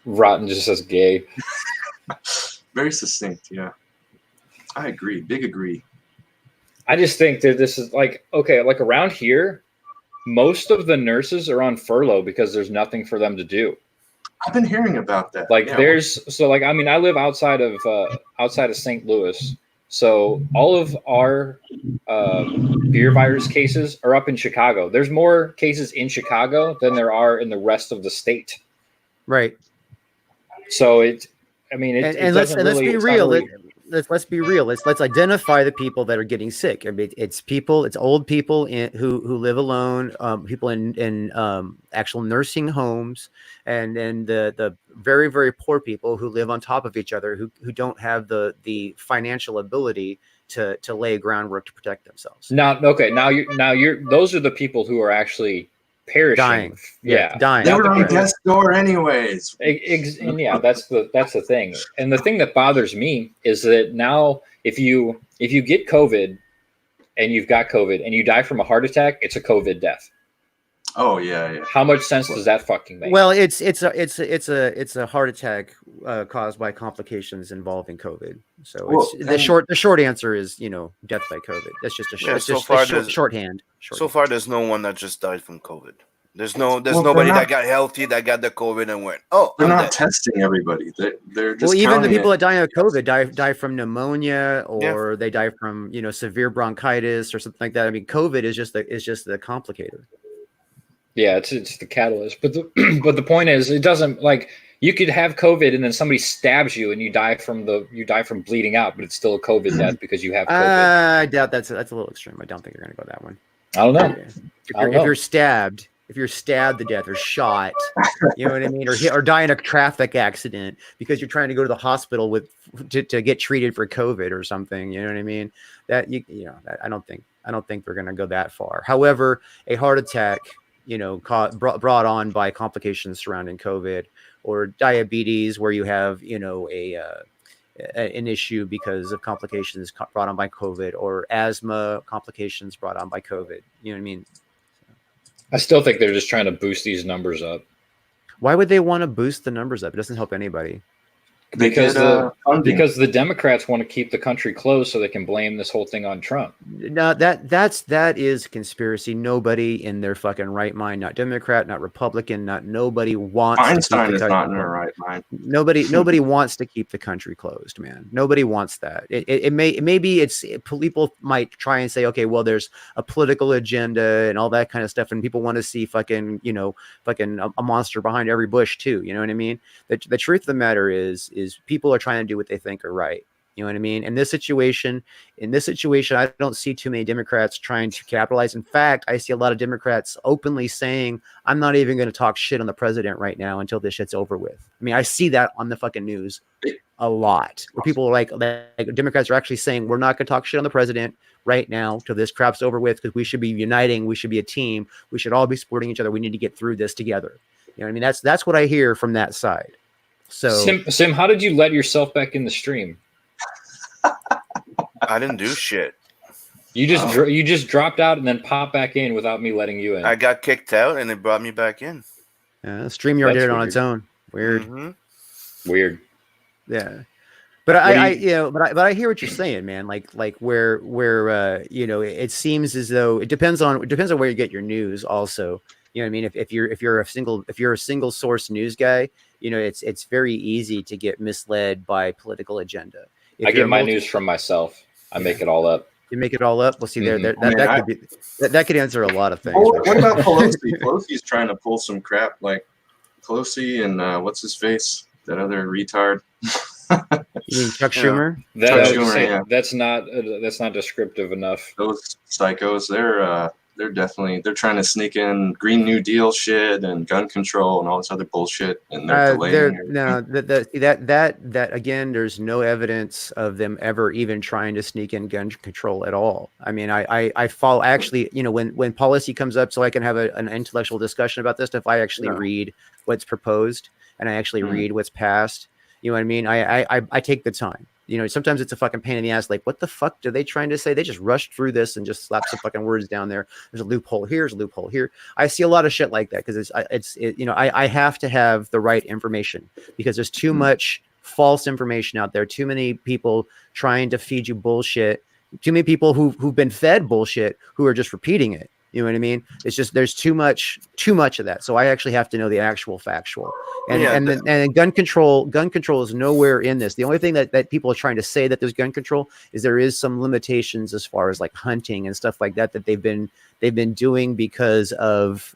Rotten just says gay. Very succinct, yeah. I agree. Big agree. I just think that this is like, okay, like around here, most of the nurses are on furlough because there's nothing for them to do. I've been hearing about that. Like I mean, I live outside of St. Louis. So all of our beer virus cases are up in Chicago. There's more cases in Chicago than there are in the rest of the state. Right. So let's be real. Let's be real. Let's identify the people that are getting sick. I mean, it's old people who live alone, people in actual nursing homes, and the very, very poor people who live on top of each other, who don't have the financial ability to lay groundwork to protect themselves. Now you're those are the people who are actually perishing. Dying. Yeah. Dying. They were on death's door anyways. And yeah, that's the thing. And the thing that bothers me is that now if you get COVID and you've got COVID and you die from a heart attack, it's a COVID death. Oh yeah. How much sense does that fucking make? Well, it's a heart attack caused by complications involving COVID. So the short answer is, death by COVID. That's just shorthand. So far, there's no one that just died from COVID. There's nobody that got healthy that got the COVID and went, oh. They're not testing everybody. They're just. Well, even the people that die of COVID die from pneumonia, or they die from severe bronchitis or something like that. I mean, COVID is just the complicator. Yeah, it's the catalyst. But the point is, it doesn't, like, you could have COVID and then somebody stabs you and you die from bleeding out, but it's still a COVID death because you have COVID. I doubt that's a little extreme. I don't think you're going to go that one. I don't know. If you're stabbed to death or shot, you know what I mean, or die in a traffic accident because you're trying to go to the hospital to get treated for COVID or something, you know what I mean? That I don't think we're going to go that far. However, a heart attack, brought on by complications surrounding COVID, or diabetes where you have, an issue because of complications brought on by COVID, or asthma complications brought on by COVID. You know what I mean? I still think they're just trying to boost these numbers up. Why would they want to boost the numbers up? It doesn't help anybody. Because the Democrats want to keep the country closed so they can blame this whole thing on Trump. No, that is conspiracy. Nobody in their fucking right mind, not Democrat, not Republican, nobody wants. Einstein is not in their right mind. Nobody wants to keep the country closed, man. Nobody wants that. People might try and say, okay, well, there's a political agenda and all that kind of stuff, and people want to see fucking a monster behind every bush too. You know what I mean? The truth of the matter is people are trying to do what they think are right. You know what I mean? In this situation, I don't see too many Democrats trying to capitalize. In fact, I see a lot of Democrats openly saying, I'm not even going to talk shit on the president right now until this shit's over with. I mean, I see that on the fucking news a lot, where people are like Democrats are actually saying, we're not going to talk shit on the president right now till this crap's over with, because we should be uniting. We should be a team. We should all be supporting each other. We need to get through this together. You know what I mean? That's what I hear from that side. So Sim, how did you let yourself back in the stream? I didn't do shit. You just dropped out and then popped back in without me letting you in. I got kicked out and it brought me back in. StreamYard did it on its own. Weird. Mm-hmm. Weird. Yeah. But I hear what you're saying, man. Like where it seems as though it depends on where you get your news also. You know what I mean? If you're a single source news guy, you know, it's very easy to get misled by political agenda. If I you're get my news from myself. I make it all up. You make it all up. Well, see, Mm-hmm. that could answer a lot of things. What about Pelosi? Pelosi's trying to pull some crap like Pelosi and what's his face? That other retard. You mean Chuck Schumer? Chuck Schumer, yeah. That's not descriptive enough. Those psychos, they're definitely trying to sneak in Green New Deal shit and gun control and all this other bullshit, and they're delaying. That again, there's no evidence of them ever even trying to sneak in gun control at all. I mean, I follow actually, you know, when policy comes up, so I can have an intellectual discussion about this stuff. I actually read what's proposed and I actually read what's passed. You know what I mean? I take the time. You know, sometimes it's a fucking pain in the ass. Like, what the fuck are they trying to say? They just rushed through this and just slapped some fucking words down there. There's a loophole here. There's a loophole here. I see a lot of shit like that because you know, I have to have the right information because there's too much false information out there. Too many people trying to feed you bullshit. Too many people who've been fed bullshit who are just repeating it. You know what I mean? It's just there's too much of that. So I actually have to know the actual factual. And gun control is nowhere in this. The only thing that people are trying to say that there's gun control is there is some limitations as far as like hunting and stuff like that they've been doing because of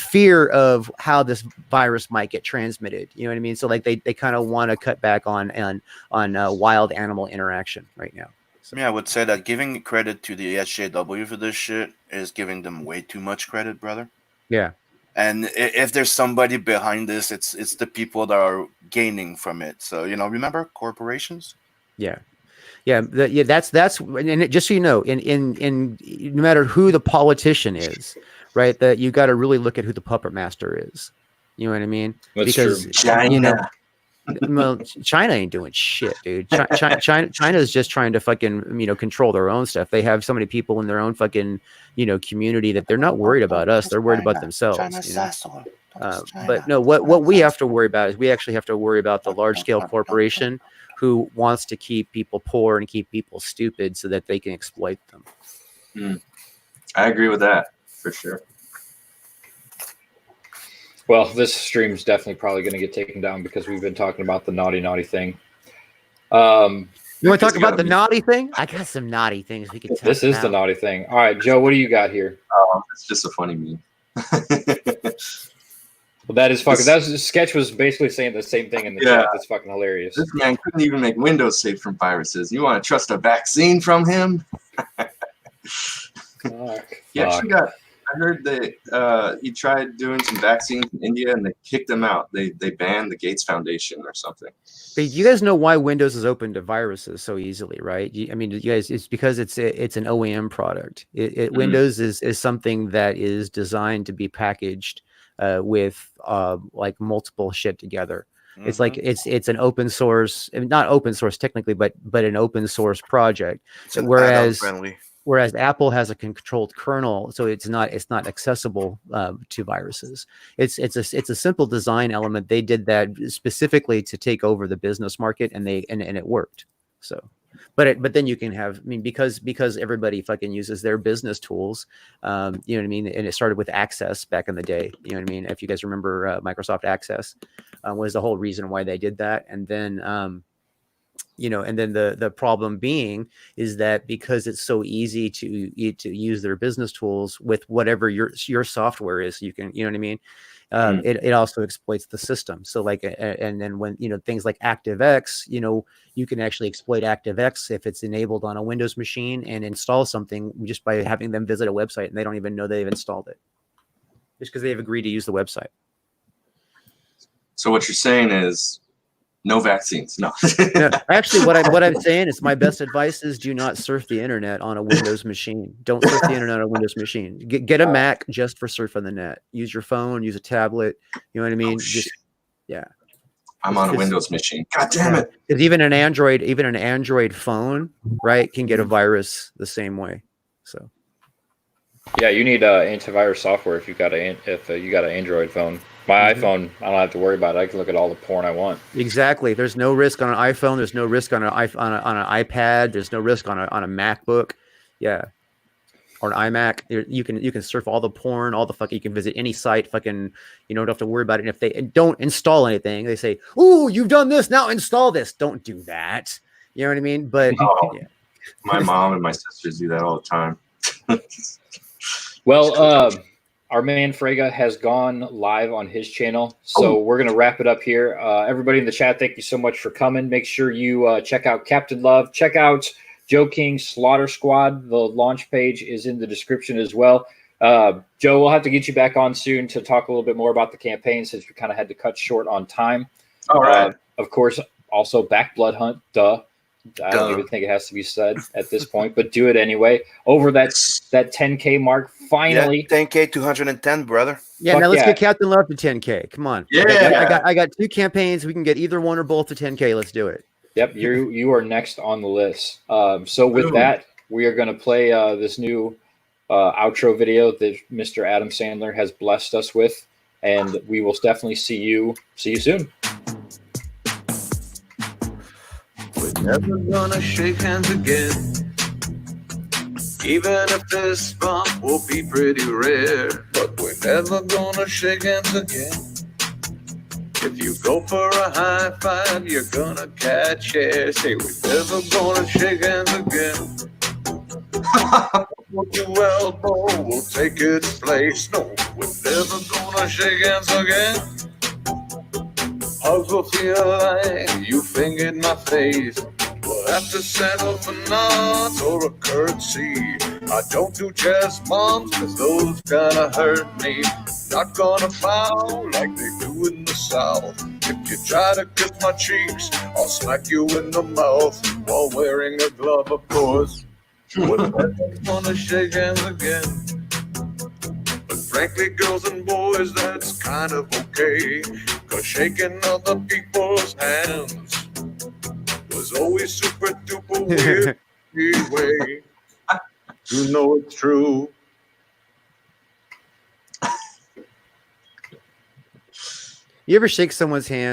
fear of how this virus might get transmitted. You know what I mean? So like they kind of want to cut back on wild animal interaction right now. So. Yeah, I would say that giving credit to the SJW for this shit is giving them way too much credit, brother. Yeah. And if there's somebody behind this, it's the people that are gaining from it. So, you know, remember corporations? Yeah. Yeah. That's and just so you know, in no matter who the politician is, right, that you got to really look at who the puppet master is. You know what I mean? That's because true. You know, well, China ain't doing shit, dude. China is just trying to fucking, you know, control their own stuff. They have so many people in their own fucking, you know, community that they're not worried about us. They're worried about themselves. You know? But no, what we have to worry about is we actually have to worry about the large scale corporation who wants to keep people poor and keep people stupid so that they can exploit them. I agree with that for sure. Well, this stream's definitely probably going to get taken down because we've been talking about the naughty thing. You want to talk about the naughty thing? I got some naughty things we can talk about. This is the naughty thing. All right, Joe, what do you got here? It's just a funny meme. Well, that is fucking. That sketch was basically saying the same thing in the chat. That's fucking hilarious. This man couldn't even make Windows safe from viruses. You want to trust a vaccine from him? He actually got. I heard that he tried doing some vaccines in India and they kicked him out. They banned the Gates Foundation or something. But you guys know why Windows is open to viruses so easily, right? I mean, you guys, it's because it's an OEM product. Windows is something that is designed to be packaged with like multiple shit together. It's like it's an open source, not open source technically, but an open source project. Whereas Apple has a controlled kernel, so it's not accessible to viruses. It's a simple design element. They did that specifically to take over the business market, and it worked. So, but then you can have, I mean, because everybody fucking uses their business tools, you know what I mean. And it started with Access back in the day. You know what I mean. If you guys remember, Microsoft Access was the whole reason why they did that, and then. You know, and then the problem being is that because it's so easy to use their business tools with whatever your software is, you can, you know what I mean? It also exploits the system. So like, and then when, you know, things like ActiveX, you know, you can actually exploit ActiveX if it's enabled on a Windows machine and install something just by having them visit a website and they don't even know they've installed it just because they've agreed to use the website. So what you're saying is, no vaccines. No. No, actually, what I'm saying is my best advice is do not surf the internet on a Windows machine. Don't surf the internet on a Windows machine. Get a Mac just for surfing the net. Use your phone. Use a tablet. You know what I mean? Yeah. I'm on a Windows machine. God damn it! Because even an Android phone, right, can get a virus the same way. So. Yeah, you need antivirus software if you got an Android phone. My iPhone, I don't have to worry about it. I can look at all the porn I want. Exactly. There's no risk on an iPhone. There's no risk on an iPad. There's no risk on a MacBook. Yeah. or an iMac, you can surf all the porn, all the fucking. You can visit any site. Fucking, you don't have to worry about it. And if they don't install anything, they say, "Ooh, you've done this. Now install this." Don't do that. You know what I mean? But yeah. My mom and my sisters do that all the time. Well, our man Frega has gone live on his channel, so we're going to wrap it up here. Everybody in the chat, thank you so much for coming. Make sure you check out Captain Love. Check out Joe King's Slaughter Squad. The launch page is in the description as well. Joe, we'll have to get you back on soon to talk a little bit more about the campaign since we kind of had to cut short on time. All right. Of course, also back Bloodhunt. Duh. I don't even think it has to be said at this point, but do it anyway. Over that 10K mark, finally. Yeah, 10K, 210, brother. Yeah, now let's get Captain Love to 10K. Come on. Yeah. I got 2 campaigns. We can get either one or both to 10K. Let's do it. Yep, you are next on the list. So with that, we are going to play this new outro video that Mr. Adam Sandler has blessed us with, and we will definitely see you soon. We're never gonna shake hands again, even if this bump will be pretty rare. But we're never gonna shake hands again. If you go for a high five, you're gonna catch air. Say we're never gonna shake hands again. Your elbow will take its place. No, we're never gonna shake hands again. Hugs will feel like you fingered my face. We'll have to settle for nods or a curtsy. I don't do chest bumps, cause those kinda hurt me. Not gonna bow like they do in the South. If you try to kiss my cheeks, I'll smack you in the mouth while wearing a glove, of course. We're never gonna shake hands again. But frankly, girls and boys, that's kind of okay. Cause shaking other people's hands was always super duper weird anyway. You know it's true. You ever shake someone's hand